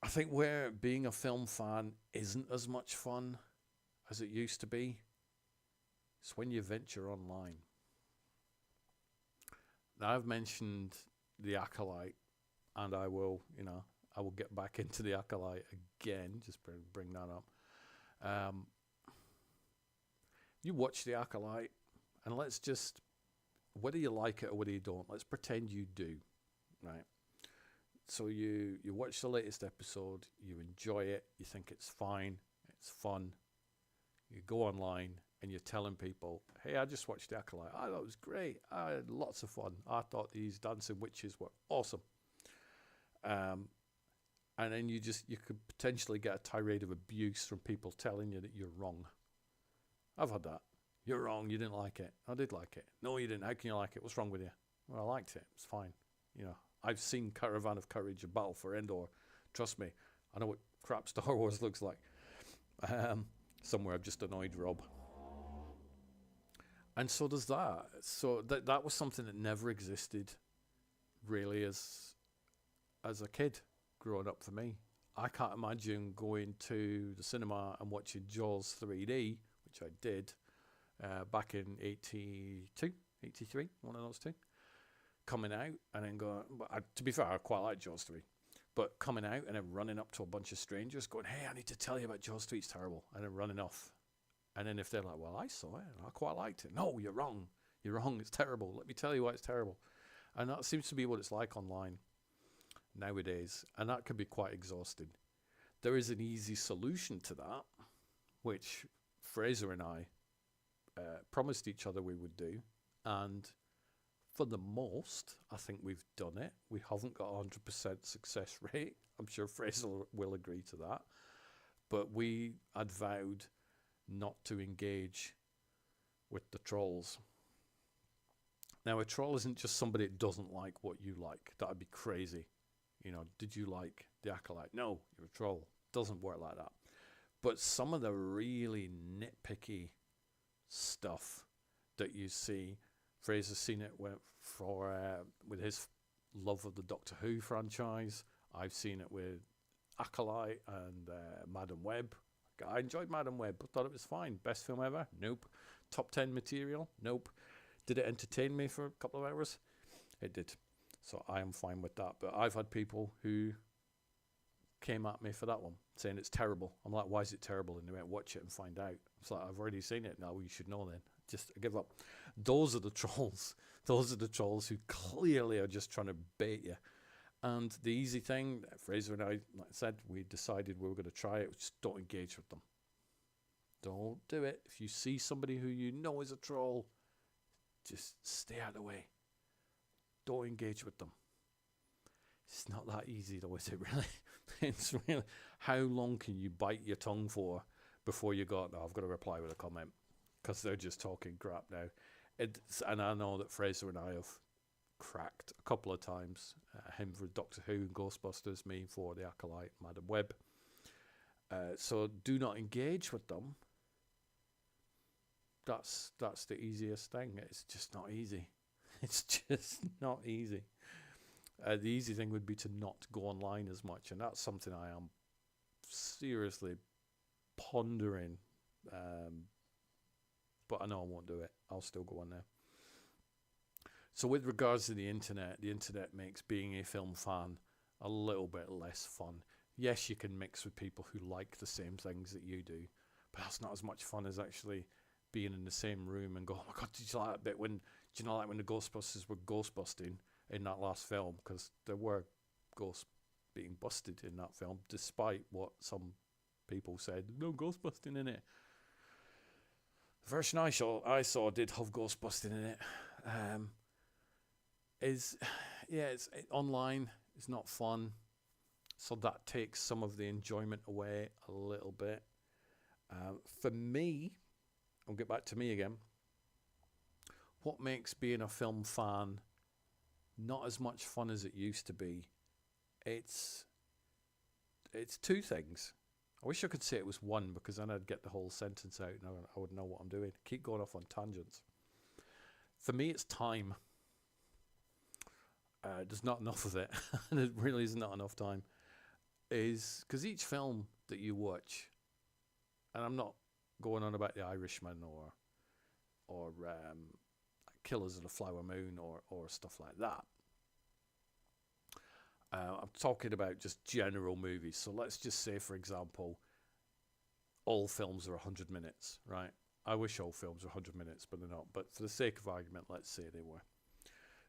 I think where being a film fan isn't as much fun as it used to be, it's when you venture online. Now, I've mentioned The Acolyte, and I will get back into The Acolyte again, just bring that up. You watch The Acolyte, and let's just, whether you like it or whether you don't, let's pretend you do, right? So you watch the latest episode, you enjoy it, you think it's fine, it's fun. You go online and you're telling people, hey, I just watched The Acolyte. I thought it was great. I had lots of fun. I thought these dancing witches were awesome. And then you could potentially get a tirade of abuse from people telling you that you're wrong. I've had that. You're wrong. You didn't like it. I did like it. No, you didn't. How can you like it? What's wrong with you? Well, I liked it. It's fine. I've seen Caravan of Courage, A Battle for Endor. Trust me, I know what crap Star Wars looks like. Somewhere I've just annoyed Rob. And so does that. So that was something that never existed really as a kid growing up for me. I can't imagine going to the cinema and watching Jaws 3D, which I did back in 82, 83, one of those two, coming out and then going, to be fair, I quite like Jaws 3, but coming out and then running up to a bunch of strangers going, hey, I need to tell you about Jaws 3, it's terrible, and then running off. And then if they're like, well, I saw it, I quite liked it. No, you're wrong, it's terrible. Let me tell you why it's terrible. And that seems to be what it's like online nowadays, and that can be quite exhausting. There is an easy solution to that, which Fraser and I promised each other we would do, and for the most, I think we've done it. We haven't got a 100% success rate. I'm sure Fraser will agree to that. But we had vowed not to engage with the trolls. Now, a troll isn't just somebody that doesn't like what you like. That would be crazy. You know, did you like The Acolyte? No, you're a troll. Doesn't work like that. But some of the really nitpicky stuff that you see, Fraser's seen it with his love of the Doctor Who franchise. I've seen it with Acolyte and Madam Web. I enjoyed Madam Web, but thought it was fine. Best film ever? Nope. Top 10 material? Nope. Did it entertain me for a couple of hours? It did. So I am fine with that. But I've had people who came at me for that one, saying it's terrible. I'm like, why is it terrible? And they went, watch it and find out. It's like, I've already seen it. Now you should know then. Just give up. Those are the trolls. Those are the trolls who clearly are just trying to bait you. And the easy thing, Fraser and I, like I said, we decided we were going to try it. Just don't engage with them. Don't do it. If you see somebody who you know is a troll, just stay out of the way. Don't engage with them. It's not that easy though, is it really? It's really, how long can you bite your tongue for before you go, no, I've got to reply with a comment? Because they're just talking crap now. And I know that Fraser and I have cracked a couple of times. Him for Doctor Who and Ghostbusters, me for The Acolyte, Madam Web. So do not engage with them. That's the easiest thing. It's just not easy. It's just not easy. The easy thing would be to not go online as much, and that's something I am seriously pondering. But I know I won't do it. I'll still go on there. So with regards to the internet makes being a film fan a little bit less fun. Yes, you can mix with people who like the same things that you do, but that's not as much fun as actually being in the same room and go, oh my God, did you like that bit when, do you know, like when the Ghostbusters were ghostbusting in that last film? Because there were ghosts being busted in that film, despite what some people said, no ghostbusting in it. The version I saw did have ghostbusting in it. It's online. It's not fun, so that takes some of the enjoyment away a little bit. For me, I'll get back to me again. What makes being a film fan not as much fun as it used to be? It's two things. I wish I could say it was one, because then I'd get the whole sentence out and I would know what I'm doing. Keep going off on tangents. For me, it's time. There's not enough of it. There really is not enough time. Is because each film that you watch, and I'm not going on about The Irishman or Killers of the Flower Moon or stuff like that. I'm talking about just general movies. So let's just say, for example, all films are 100 minutes, right? I wish all films were 100 minutes, but they're not. But for the sake of argument, let's say they were.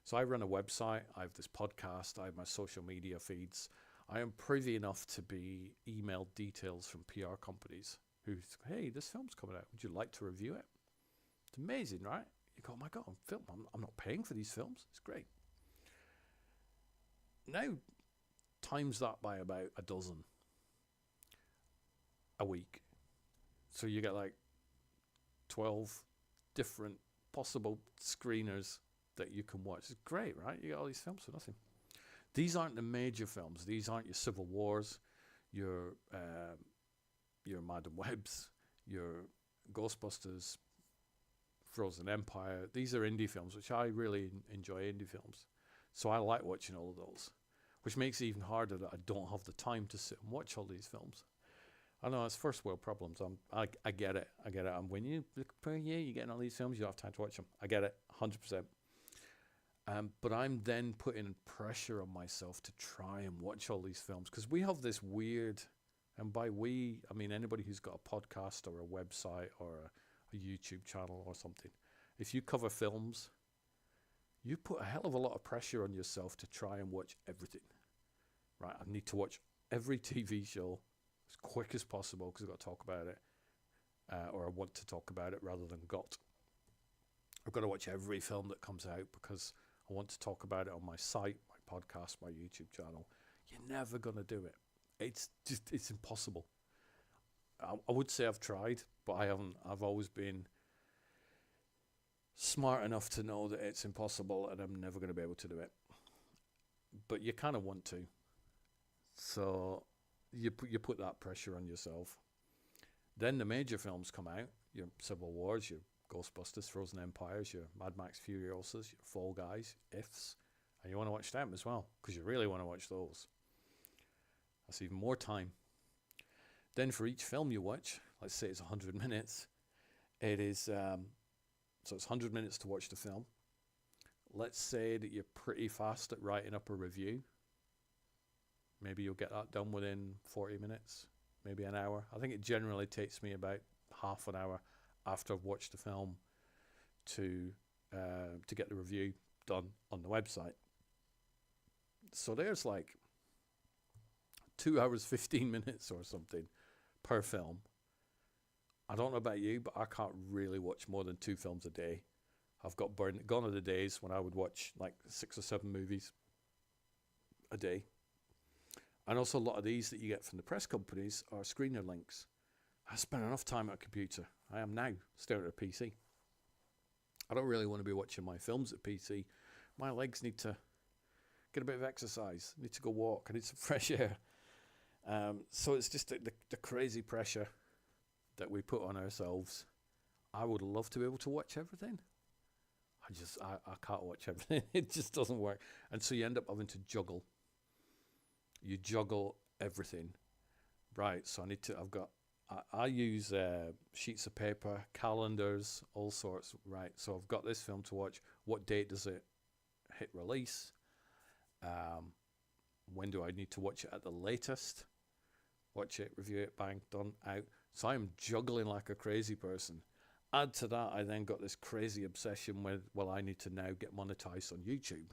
So I run a website, I have this podcast, I have my social media feeds. I am privy enough to be emailed details from PR companies who say, hey, this film's coming out. Would you like to review it? It's amazing, right? You go, oh my God, I'm not paying for these films. It's great. Now, times that by about a dozen a week. So you get like 12 different possible screeners that you can watch. It's great, right? You get all these films for nothing. These aren't the major films. These aren't your Civil Wars, your Madam Webs, your Ghostbusters, Frozen Empire. These are indie films, which I really enjoy indie films. So I like watching all of those, which makes it even harder that I don't have the time to sit and watch all these films. I know it's first world problems. I get it. And when you look per year, you're getting all these films, you don't have time to watch them. I get it, 100%. But I'm then putting pressure on myself to try and watch all these films, because we have this weird, and by we, I mean anybody who's got a podcast or a website or a YouTube channel or something. If you cover films, you put a hell of a lot of pressure on yourself to try and watch everything. Right? I need to watch every TV show as quick as possible because I've got to talk about it, or I want to talk about it rather than got. I've got to watch every film that comes out because I want to talk about it on my site, my podcast, my YouTube channel. You're never going to do it. It's impossible. I would say I've tried, but I haven't. I've always been smart enough to know that it's impossible and I'm never going to be able to do it. But you kind of want to. So you put that pressure on yourself. Then the major films come out, your Civil Wars, your Ghostbusters, Frozen Empires, your Mad Max Furiosas, your Fall Guys, Ifs, and you want to watch them as well, because you really want to watch those. That's even more time. Then for each film you watch, let's say it's 100 minutes, it is, so it's 100 minutes to watch the film. Let's say that you're pretty fast at writing up a review. Maybe you'll get that done within 40 minutes, maybe an hour. I think it generally takes me about half an hour after I've watched the film to get the review done on the website. So there's like 2 hours, 15 minutes or something per film. I don't know about you, but I can't really watch more than 2 films a day. I've got gone are the days when I would watch like 6 or 7 movies a day. And also a lot of these that you get from the press companies are screener links. I spend enough time at a computer. I am now staring at a PC. I don't really want to be watching my films at PC. My legs need to get a bit of exercise. I need to go walk. I need some fresh air. So it's just the crazy pressure that we put on ourselves. I would love to be able to watch everything. I can't watch everything. It just doesn't work. And so you end up having to juggle. You juggle everything. Right, so I use sheets of paper, calendars, all sorts. Right, so I've got this film to watch. What date does it hit release? When do I need to watch it at the latest? Watch it, review it, bang, done, out. So I'm juggling like a crazy person. Add to that, I then got this crazy obsession with, well, I need to now get monetized on YouTube.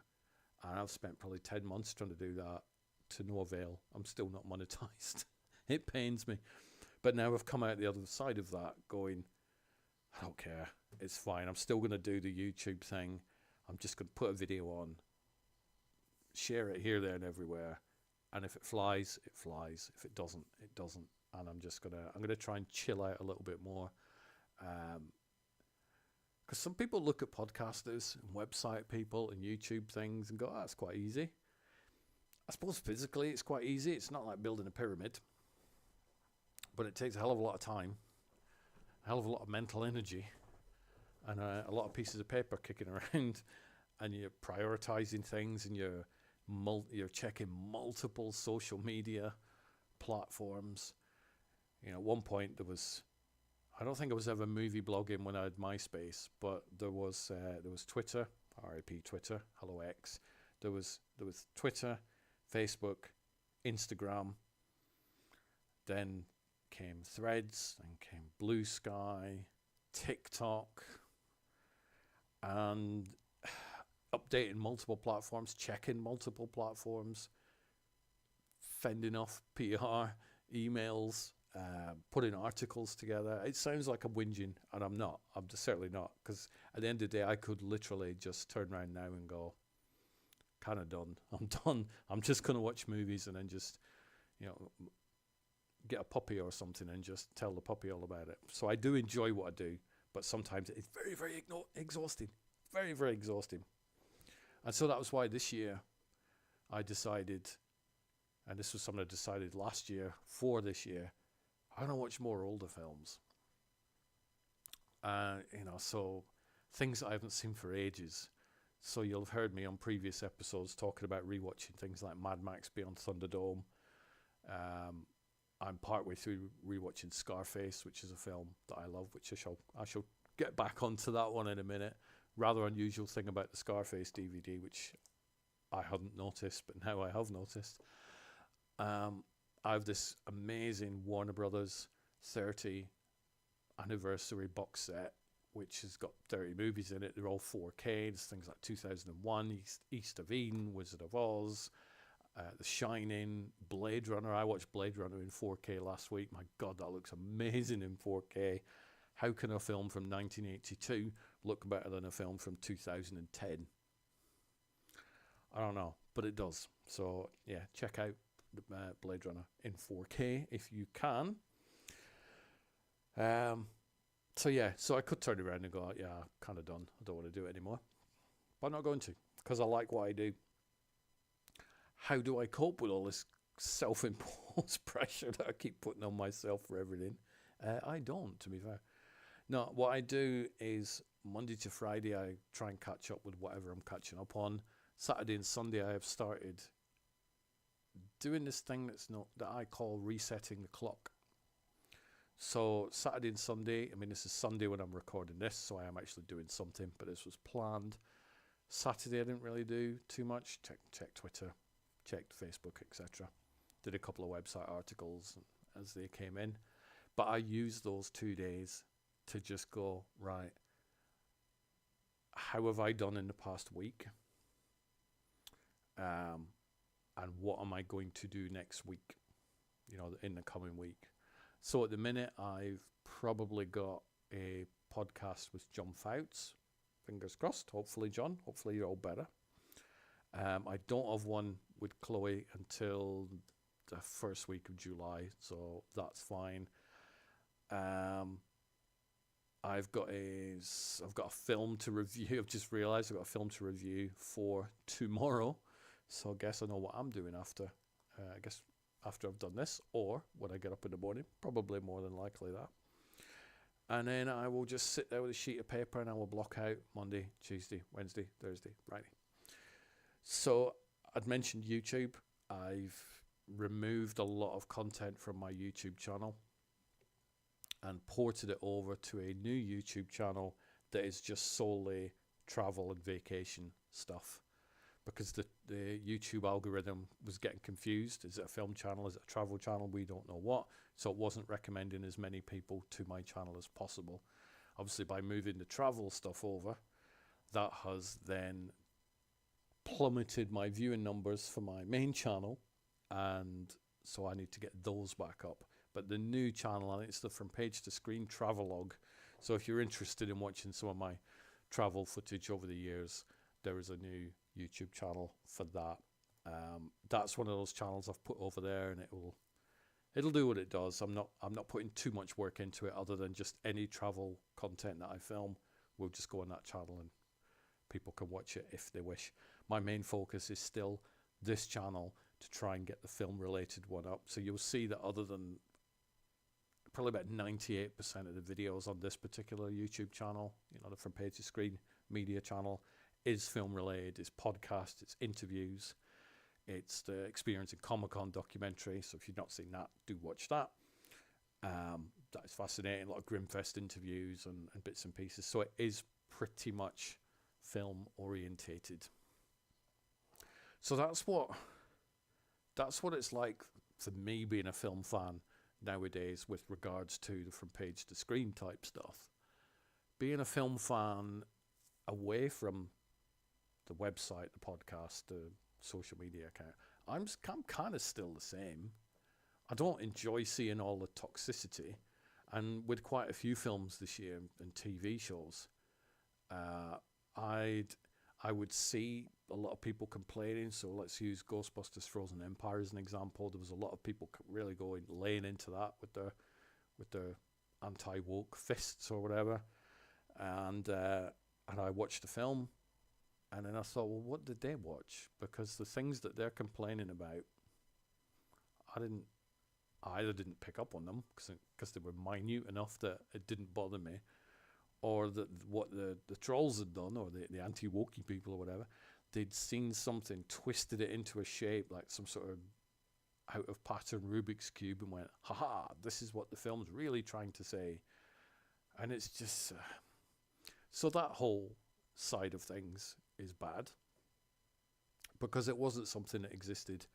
And I've spent probably 10 months trying to do that to no avail. I'm still not monetized. It pains me. But now I've come out the other side of that going, I don't care. It's fine. I'm still going to do the YouTube thing. I'm just going to put a video on, share it here, there, and everywhere. And if it flies, it flies. If it doesn't, it doesn't. And I'm going to try and chill out a little bit more. Because some people look at podcasters and website people and YouTube things and go, oh, that's quite easy. I suppose physically it's quite easy. It's not like building a pyramid. But it takes a hell of a lot of time, a hell of a lot of mental energy, and a lot of pieces of paper kicking around, and you're prioritizing things, and you're checking multiple social media platforms. You know, at one point I don't think I was ever movie blogging when I had MySpace, but there was Twitter, RIP Twitter, hello X. There was Twitter, Facebook, Instagram, then came Threads, then came Blue Sky, TikTok, and updating multiple platforms, checking multiple platforms, fending off PR, emails, putting articles together. It sounds like I'm whinging, and I'm not. I'm certainly not, because at the end of the day, I could literally just turn around now and go, kind of done. I'm done. I'm just going to watch movies and then just, get a puppy or something and just tell the puppy all about it. So I do enjoy what I do, but sometimes it's very, very exhausting. Very, very exhausting. And so that was why this year I decided, and this was something I decided last year for this year, I want to watch more older films. So things that I haven't seen for ages. So you'll have heard me on previous episodes talking about rewatching things like Mad Max Beyond Thunderdome. I'm partway through rewatching Scarface, which is a film that I love, which I shall get back onto that one in a minute. Rather unusual thing about the Scarface DVD, which I hadn't noticed, but now I have noticed. I have this amazing Warner Brothers 30 anniversary box set, which has got 30 movies in it. They're all 4K. There's things like 2001, East of Eden, Wizard of Oz, The Shining, Blade Runner. I watched Blade Runner in 4K last week. My God, that looks amazing in 4K. How can a film from 1982 look better than a film from 2010? I don't know, but it does. So, yeah, check out Blade Runner in 4K if you can. So yeah, so I could turn around and go, yeah, I'm kind of done. I don't want to do it anymore. But I'm not going to, because I like what I do. How do I cope with all this self-imposed pressure that I keep putting on myself for everything? I don't, to be fair. No, what I do is Monday to Friday, I try and catch up with whatever I'm catching up on. Saturday and Sunday, I have started doing this thing that I call resetting the clock. So Saturday and Sunday, I mean, this is Sunday when I'm recording this, so I am actually doing something, but this was planned. Saturday, I didn't really do too much. Check Twitter, checked Facebook, etc. Did a couple of website articles as they came in. But I used those 2 days to just go, right, how have I done in the past week? And what am I going to do next week, in the coming week? So at the minute, I've probably got a podcast with John Fouts. Fingers crossed. Hopefully, John. Hopefully, you're all better. I don't have one with Chloe until the first week of July, so that's fine. I've got a film to review. I've just realised I've got a film to review for tomorrow, so I guess I know what I'm doing after. I guess after I've done this, or when I get up in the morning, probably more than likely that. And then I will just sit there with a sheet of paper and I will block out Monday, Tuesday, Wednesday, Thursday, Friday. So I'd mentioned YouTube. I've removed a lot of content from my YouTube channel and ported it over to a new YouTube channel that is just solely travel and vacation stuff, because the YouTube algorithm was getting confused. Is it a film channel? Is it a travel channel? We don't know what. So it wasn't recommending as many people to my channel as possible. Obviously, by moving the travel stuff over, that has then plummeted my viewing numbers for my main channel, and so I need to get those back up. But the new channel, I think it's the From Page to Screen Travelogue. So if you're interested in watching some of my travel footage over the years, there is a new YouTube channel for that. That's one of those channels I've put over there, and it'll do what it does. I'm not putting too much work into it, other than just any travel content that I film will just go on that channel and people can watch it if they wish. My main focus is still this channel to try and get the film related one up. So you'll see that other than probably about 98% of the videos on this particular YouTube channel, the From Page to Screen media channel, is film related, it's podcast, it's interviews, it's the Experience in Comic-Con documentary. So if you've not seen that, do watch that. That is fascinating. A lot of Grimfest interviews and bits and pieces. So it is pretty much film orientated. So that's what it's like for me being a film fan nowadays with regards to the From Page to Screen type stuff. Being a film fan away from the website, the podcast, the social media account, I'm kind of still the same. I don't enjoy seeing all the toxicity, and with quite a few films this year and TV shows, I would see a lot of people complaining. So let's use Ghostbusters Frozen Empire as an example. There was a lot of people really laying into that with their anti-woke fists or whatever, and I watched the film, and then I thought, well, what did they watch? Because the things that they're complaining about, I either didn't pick up on them because they were minute enough that it didn't bother me, or that what the trolls had done, or the anti-wokey people or whatever, they'd seen something, twisted it into a shape like some sort of out of pattern Rubik's Cube, and went, haha, this is what the film's really trying to say. And it's just so that whole side of things is bad, because it wasn't something that existed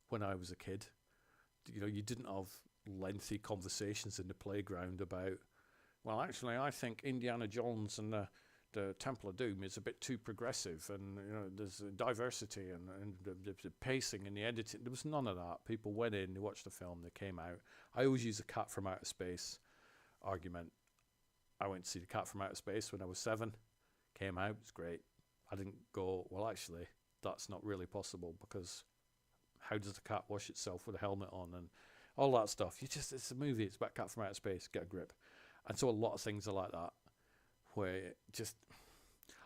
when I was a kid. You didn't have lengty conversations in the playground about, well, actually, I think Indiana Jones and the Temple of Doom is a bit too progressive, and there's diversity and the pacing and the editing. There was none of that. People went in, they watched the film, they came out. I always use the Cat from Outer Space argument. I went to see the Cat from Outer Space when I was 7. Came out, it's great. I didn't go, well, actually, that's not really possible, because how does the cat wash itself with a helmet on and all that stuff? It's a movie. It's about Cat from Outer Space. Get a grip. And so a lot of things are like that, where just,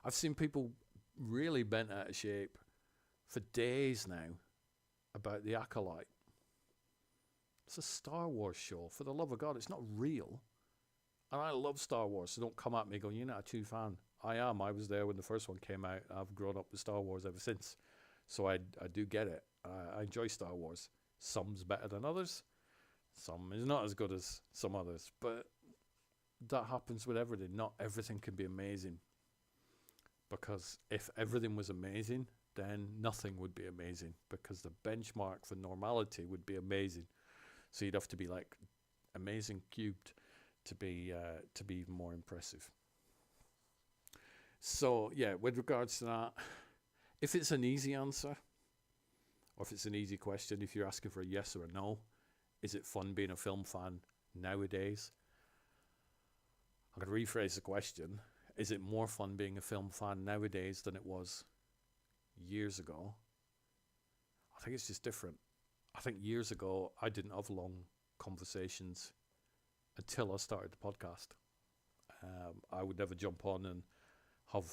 I've seen people really bent out of shape for days now about The Acolyte. It's a Star Wars show. For the love of God, it's not real. And I love Star Wars, so don't come at me going, you're not a true fan. I am. I was there when the first one came out. I've grown up with Star Wars ever since. So I do get it. I enjoy Star Wars. Some's better than others. Some is not as good as some others. But that happens with everything. Not everything can be amazing. Because if everything was amazing, then nothing would be amazing. Because the benchmark for normality would be amazing. So you'd have to be like amazing cubed to be even more impressive. So yeah, with regards to that, if it's an easy answer, or if it's an easy question, if you're asking for a yes or a no, is it fun being a film fan nowadays? I'm going to rephrase the question. Is it more fun being a film fan nowadays than it was years ago? I think it's just different. I think years ago, I didn't have long conversations until I started the podcast. I would never jump on and have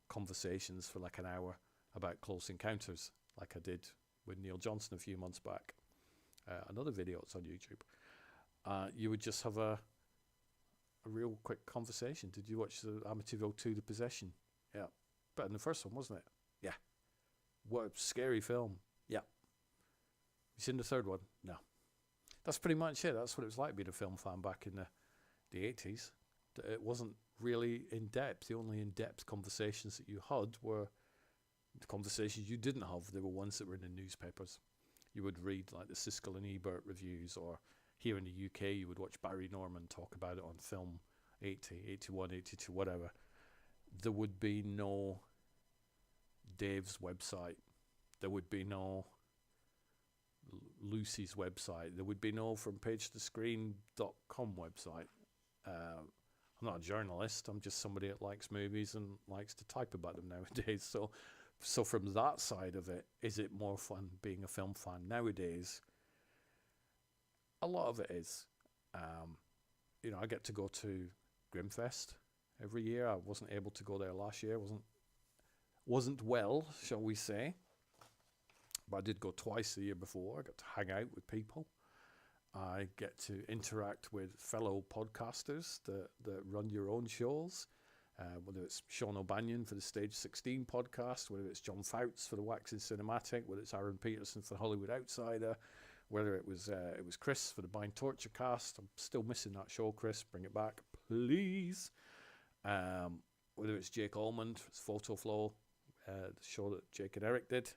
conversations for like an hour about Close Encounters like I did with Neil Johnson a few months back. Another video, it's on YouTube. You would just have a real quick conversation. Did you watch the Amityville 2, The Possession? Yeah. Better than the first one, wasn't it? Yeah. What a scary film. Yeah. You seen the third one? No. That's pretty much it. That's what it was like being a film fan back in the 80s. It wasn't really in depth. The only in-depth conversations that you had were the conversations you didn't have. They were ones that were in the newspapers. You would read like the Siskel and Ebert reviews, or here in the UK you would watch Barry Norman talk about it on Film 80, 81, 82, whatever. There would be no Dave's website. There would be no Lucy's website. There would be no FromPageToScreen.com website. I'm not a journalist. I'm just somebody that likes movies and likes to type about them nowadays. So from that side of it, is it more fun being a film fan nowadays? A lot of it is. I get to go to Grimfest every year. I wasn't able to go there last year. Wasn't well, shall we say. But I did go twice the year before. I got to hang out with people. I get to interact with fellow podcasters that run your own shows, whether it's Sean O'Banion for the Stage 16 podcast, whether it's John Fouts for the Waxing Cinematic, whether it's Aaron Peterson for the Hollywood Outsider, whether it was Chris for the Bind Torture cast. I'm still missing that show, Chris. Bring it back, please. Whether it's Jake Almond, it's Photo Flow, the show that Jake and Eric did.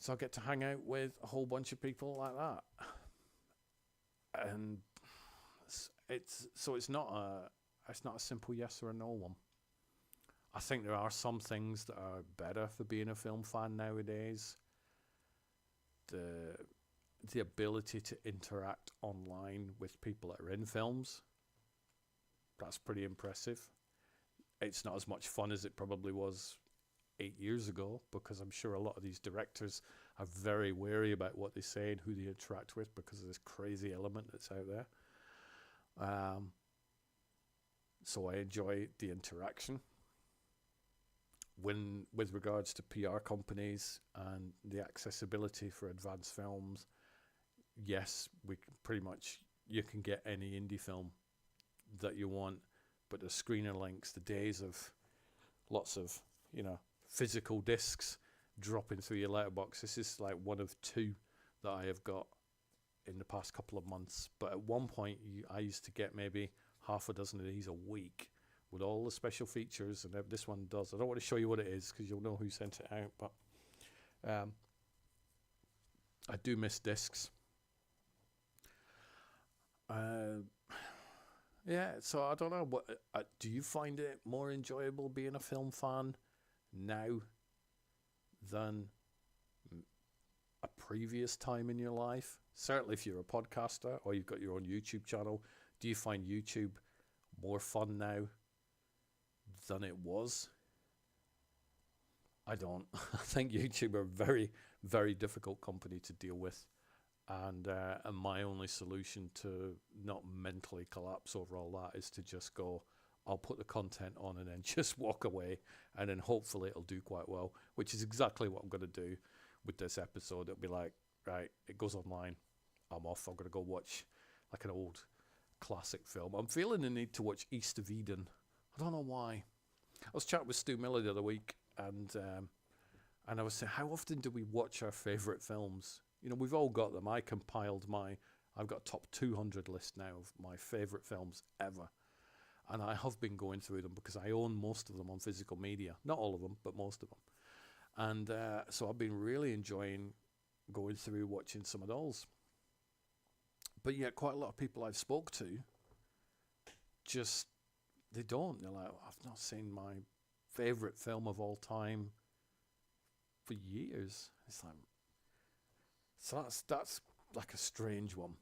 So I get to hang out with a whole bunch of people like that. And it's not a simple yes or a no one. I think there are some things that are better for being a film fan nowadays. The ability to interact online with people that are in films, that's pretty impressive. It's not as much fun as it probably was 8 years ago, because I'm sure a lot of these directors are very wary about what they say and who they interact with because of this crazy element that's out there. So I enjoy the interaction. With regards to PR companies and the accessibility for advanced films, yes, you can get any indie film that you want, but the screener links, the days of lots of, physical discs dropping through your letterbox. This is like one of two that I have got in the past couple of months. But at one point, I used to get maybe half a dozen of these a week with all the special features, and this one does. I don't want to show you what it is because you'll know who sent it out, but I do miss discs. Yeah, so I don't know. What do you find it more enjoyable being a film fan now than a previous time in your life? Certainly if you're a podcaster or you've got your own YouTube channel, do you find YouTube more fun now than it was? I don't. I think YouTube are a very, very difficult company to deal with. And my only solution to not mentally collapse over all that is to just go, I'll put the content on and then just walk away, and then hopefully it'll do quite well, which is exactly what I'm going to do with this episode. It'll be like, right, it goes online, I'm off, I'm going to go watch like an old classic film. I'm feeling the need to watch East of Eden. I don't know why. I was chatting with Stu Miller the other week, and I was saying, how often do we watch our favourite films? You know, we've all got them. I've got a top 200 list now of my favourite films ever. And I have been going through them because I own most of them on physical media. Not all of them, but most of them. And so I've been really enjoying going through watching some of those. But yet quite a lot of people I've spoke to, just, they don't. They're like, I've not seen my favourite film of all time for years. It's like, so that's like a strange one.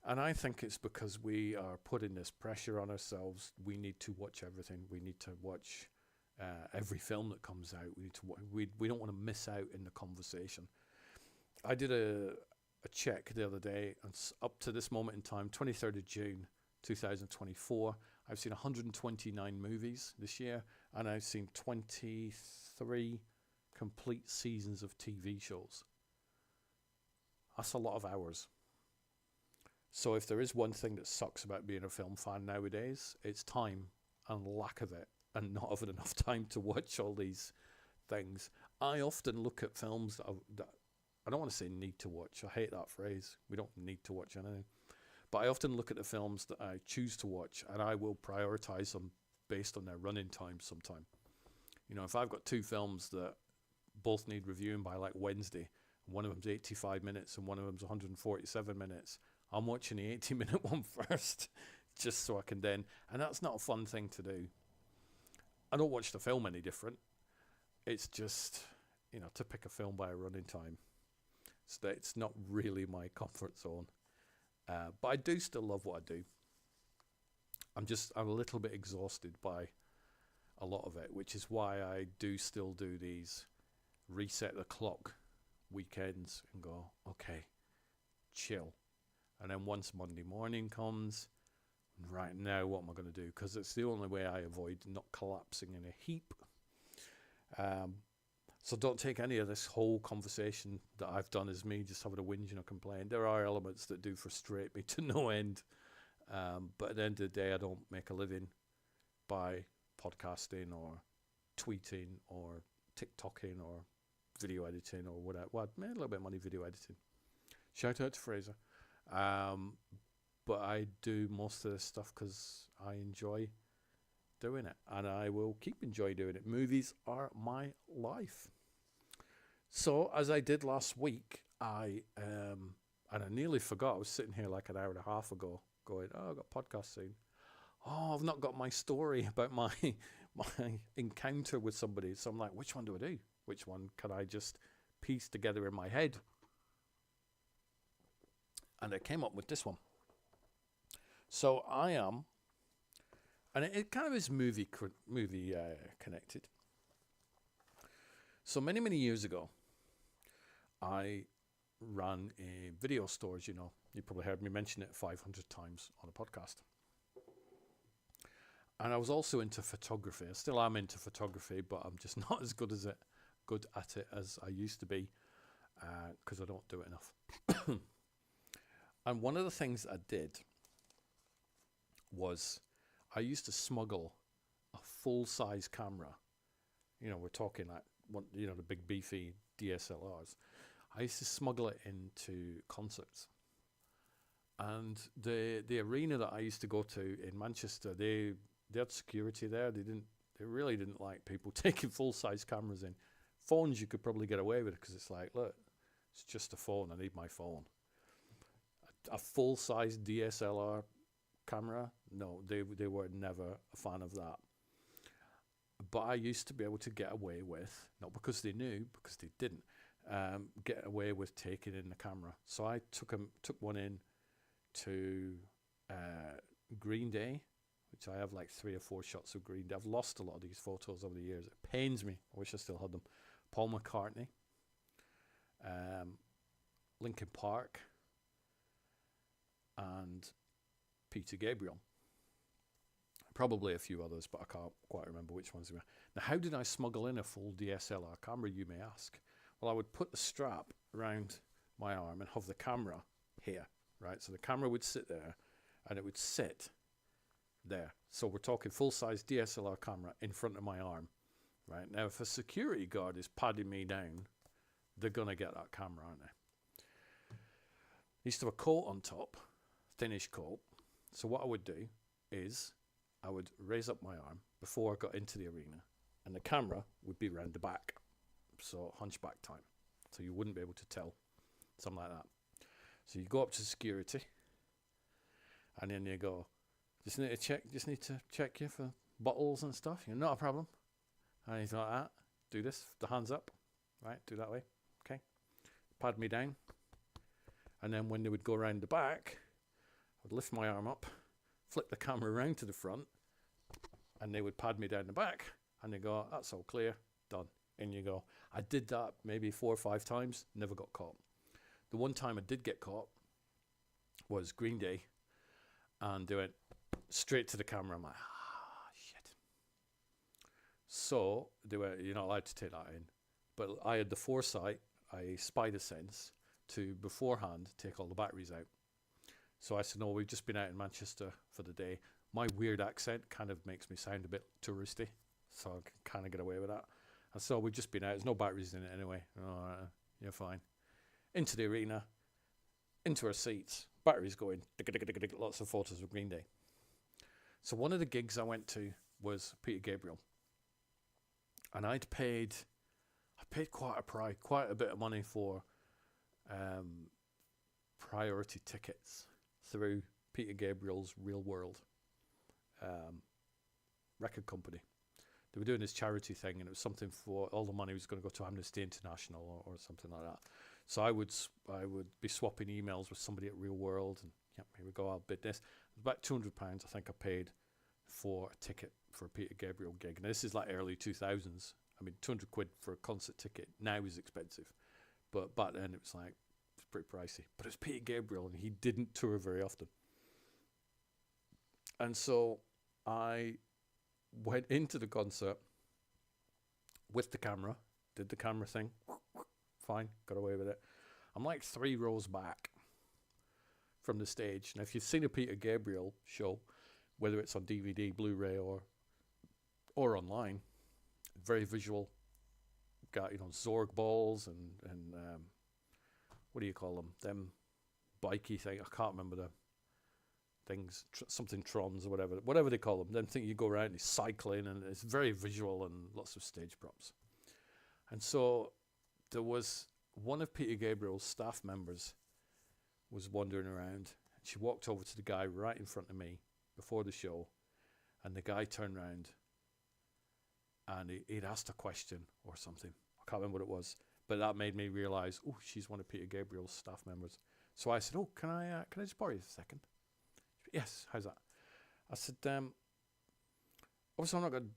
And I think it's because we are putting this pressure on ourselves. We need to watch everything. We need to watch every film that comes out. We don't want to miss out in the conversation. I did a check the other day, and up to this moment in time, 23rd of June 2024, I've seen 129 movies this year, and I've seen 23 complete seasons of TV shows. That's a lot of hours. So if there is one thing that sucks about being a film fan nowadays, it's time and lack of it, and not having enough time to watch all these things. I often look at films that I don't want to say need to watch. I hate that phrase. We don't need to watch anything. But I often look at the films that I choose to watch, and I will prioritize them based on their running time sometime. You know, if I've got two films that both need reviewing by like Wednesday, one of them's 85 minutes and one of them's 147 minutes, I'm watching the 80-minute one first, just so I can then... And that's not a fun thing to do. I don't watch the film any different. It's just, you know, to pick a film by a running time. So it's not really my comfort zone. But I do still love what I do. I'm a little bit exhausted by a lot of it, which is why I do still do these reset the clock weekends and go, okay, chill. And then once Monday morning comes, right now, what am I going to do? Because it's the only way I avoid not collapsing in a heap. So don't take any of this whole conversation that I've done as me just having a whinge and a complain. There are elements that do frustrate me to no end. But at the end of the day, I don't make a living by podcasting or tweeting or TikToking or video editing or whatever. Well, I made a little bit of money video editing. Shout out to Fraser. But I do most of this stuff because I enjoy doing it, and I will keep enjoying doing it. Movies are my life. So as I did last week, and I nearly forgot. I was sitting here like an hour and a half ago going, oh, I've got a podcast soon. Oh, I've not got my story about my encounter with somebody. So I'm like, which one do I do? Which one can I just piece together in my head? And I came up with this one. So I am, and it kind of is movie connected. So many years ago, I ran a video store, as you know. You probably heard me mention it 500 times on a podcast. And I was also into photography. I still am into photography, but I'm just not as good at it as I used to be, because I don't do it enough. And one of the things I did was I used to smuggle a full-size camera. You know, we're talking like, the big beefy DSLRs. I used to smuggle it into concerts. And the arena that I used to go to in Manchester, they had security there. They really didn't like people taking full-size cameras in. Phones you could probably get away with because it's like, look, it's just a phone. I need my phone. A full-size DSLR camera, no, they were never a fan of that. But I used to be able to get away with, not because they knew, because they didn't, get away with taking in the camera. So I took one in to Green Day, which I have like 3 or 4 shots of Green Day. I've lost a lot of these photos over the years. It pains me. I wish I still had them. Paul McCartney, Linkin Park, and Peter Gabriel. Probably a few others, but I can't quite remember which ones they were. Now, how did I smuggle in a full DSLR camera, you may ask? Well, I would put the strap around my arm and have the camera here, right? So the camera would sit there, and it would sit there. So we're talking full-size DSLR camera in front of my arm, right? Now, if a security guard is padding me down, they're going to get that camera, aren't they? I used to have a coat on top, thinnish coat. So what I would do is I would raise up my arm before I got into the arena, and the camera would be round the back. So hunchback time. So you wouldn't be able to tell, something like that. So you go up to security, and then you go, just need to check you for bottles and stuff. You're not a problem. And he's like that. Do this, the hands up, right? Do that way. Okay. Pad me down. And then when they would go around the back, I'd lift my arm up, flip the camera around to the front, and they would pad me down the back, and they go, that's all clear, done. In you go. I did that maybe 4 or 5 times, never got caught. The one time I did get caught was Green Day, and they went straight to the camera. I'm like, shit. So they were, you're not allowed to take that in. But I had the foresight, spider sense, to beforehand take all the batteries out. So I said, no, we've just been out in Manchester for the day. My weird accent kind of makes me sound a bit touristy, so I can kind of get away with that. And so we've just been out. There's no batteries in it anyway. Oh, you're fine. Into the arena, into our seats, batteries going, lots of photos of Green Day. So one of the gigs I went to was Peter Gabriel. And I paid quite a bit of money for priority tickets through Peter Gabriel's Real World record company. They were doing this charity thing, and it was something for all the money was going to go to Amnesty International or something like that. So I would be swapping emails with somebody at Real World, and yeah, here we go, I'll bid this. It was about £200 I think I paid for a ticket for a Peter Gabriel gig. And this is like early 2000s. I mean, 200 quid for a concert ticket now is expensive, but back then it was like, it's pretty pricey. But it's Peter Gabriel, and he didn't tour very often. And so I went into the concert with the camera, did the camera thing, fine, got away with it. I'm like 3 rows back from the stage. Now, if you've seen a Peter Gabriel show, whether it's on DVD, Blu-ray, or online, very visual. Got, Zorg balls and what do you call them? Them bikey thing. I can't remember the things. Something Trons or whatever they call them. Them thing you go around, he's cycling, and it's very visual and lots of stage props. And so there was one of Peter Gabriel's staff members was wandering around. She walked over to the guy right in front of me before the show, and the guy turned around and he'd asked a question or something. I can't remember what it was, but that made me realise, oh, she's one of Peter Gabriel's staff members. So I said, oh, can I just borrow you a second? Yes, how's that? I said, obviously I'm not going to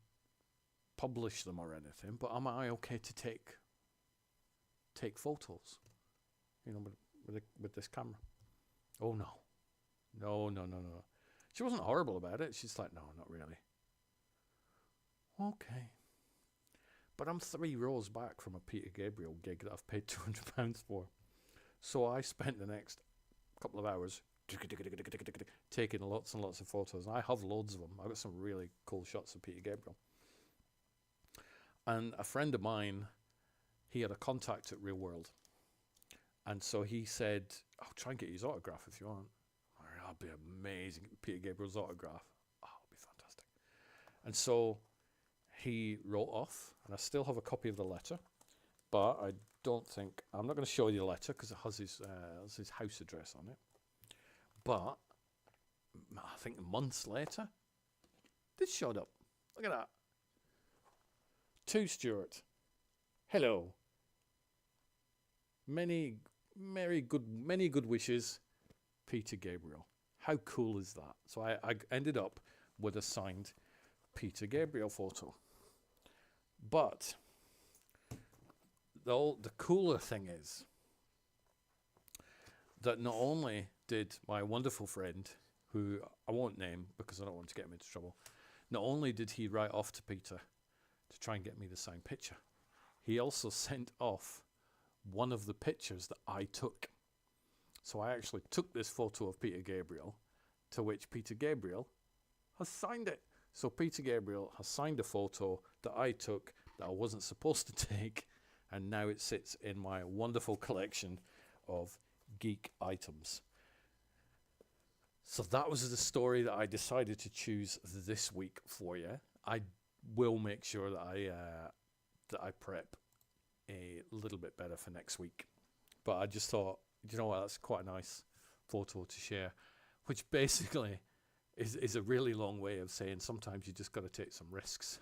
publish them or anything, but am I okay to take photos, with this camera? Oh, no. She wasn't horrible about it. She's like, no, not really. Okay. But I'm 3 rows back from a Peter Gabriel gig that I've paid £200 for. So I spent the next couple of hours taking lots and lots of photos. I have loads of them. I've got some really cool shots of Peter Gabriel. And a friend of mine, he had a contact at Real World. And so he said, I'll try and get his autograph if you want. That'd be amazing. Peter Gabriel's autograph. Oh, it'd be fantastic. And so he wrote off, and I still have a copy of the letter, but I'm not going to show you the letter because it has his house address on it. But I think months later, this showed up. Look at that. To Stuart. Hello. Many good wishes, Peter Gabriel. How cool is that? So I ended up with a signed Peter Gabriel photo. But the cooler thing is that not only did my wonderful friend, who I won't name because I don't want to get him into trouble, not only did he write off to Peter to try and get me the signed picture, he also sent off one of the pictures that I took. So I actually took this photo of Peter Gabriel, to which Peter Gabriel has signed it. So Peter Gabriel has signed a photo that I took that I wasn't supposed to take, and now it sits in my wonderful collection of geek items. So that was the story that I decided to choose this week for you. I will make sure that I prep a little bit better for next week. But I just thought, you know what, that's quite a nice photo to share, which basically is a really long way of saying sometimes you just got to take some risks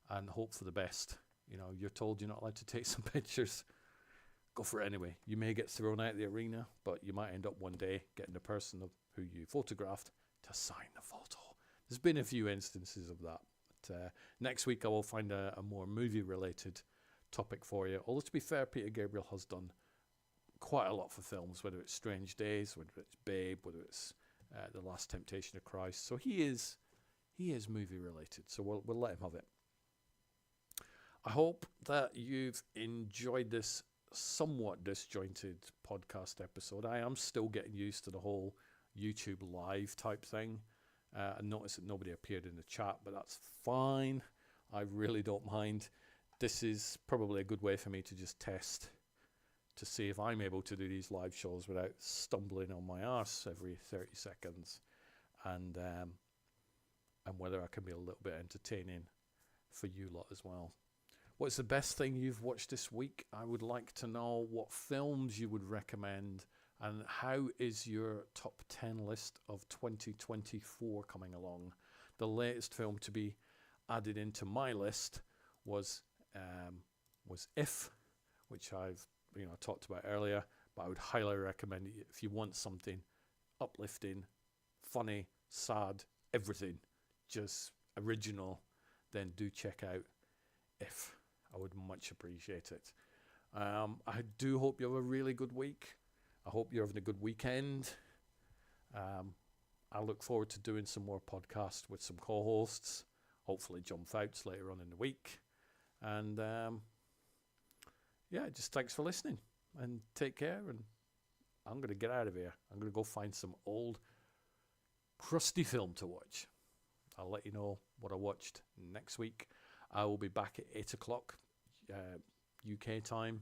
and hope for the best. You know, you're told you're not allowed to take some pictures. Go for it anyway. You may get thrown out of the arena, but you might end up one day getting the person who you photographed to sign the photo. There's been a few instances of that. But next week I will find a more movie-related topic for you. Although to be fair, Peter Gabriel has done quite a lot for films, whether it's Strange Days, whether it's Babe, whether it's The Last Temptation of Christ. So he is movie-related. So we'll let him have it. I hope that you've enjoyed this somewhat disjointed podcast episode. I am still getting used to the whole YouTube live type thing. I noticed that nobody appeared in the chat, but that's fine. I really don't mind. This is probably a good way for me to just test to see if I'm able to do these live shows without stumbling on my arse every 30 seconds, and whether I can be a little bit entertaining for you lot as well. What's the best thing you've watched this week? I would like to know what films you would recommend, and how is your top 10 list of 2024 coming along? The latest film to be added into my list was If, which I've talked about earlier, but I would highly recommend it if you want something uplifting, funny, sad, everything, just original, then do check out If. I would much appreciate it. I do hope you have a really good week. I hope you're having a good weekend. I look forward to doing some more podcasts with some co-hosts, hopefully John Fouts later on in the week. And just thanks for listening, and take care. And I'm going to get out of here. I'm going to go find some old crusty film to watch. I'll let you know what I watched next week. I will be back at 8 o'clock UK time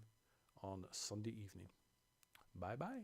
on Sunday evening. Bye-bye.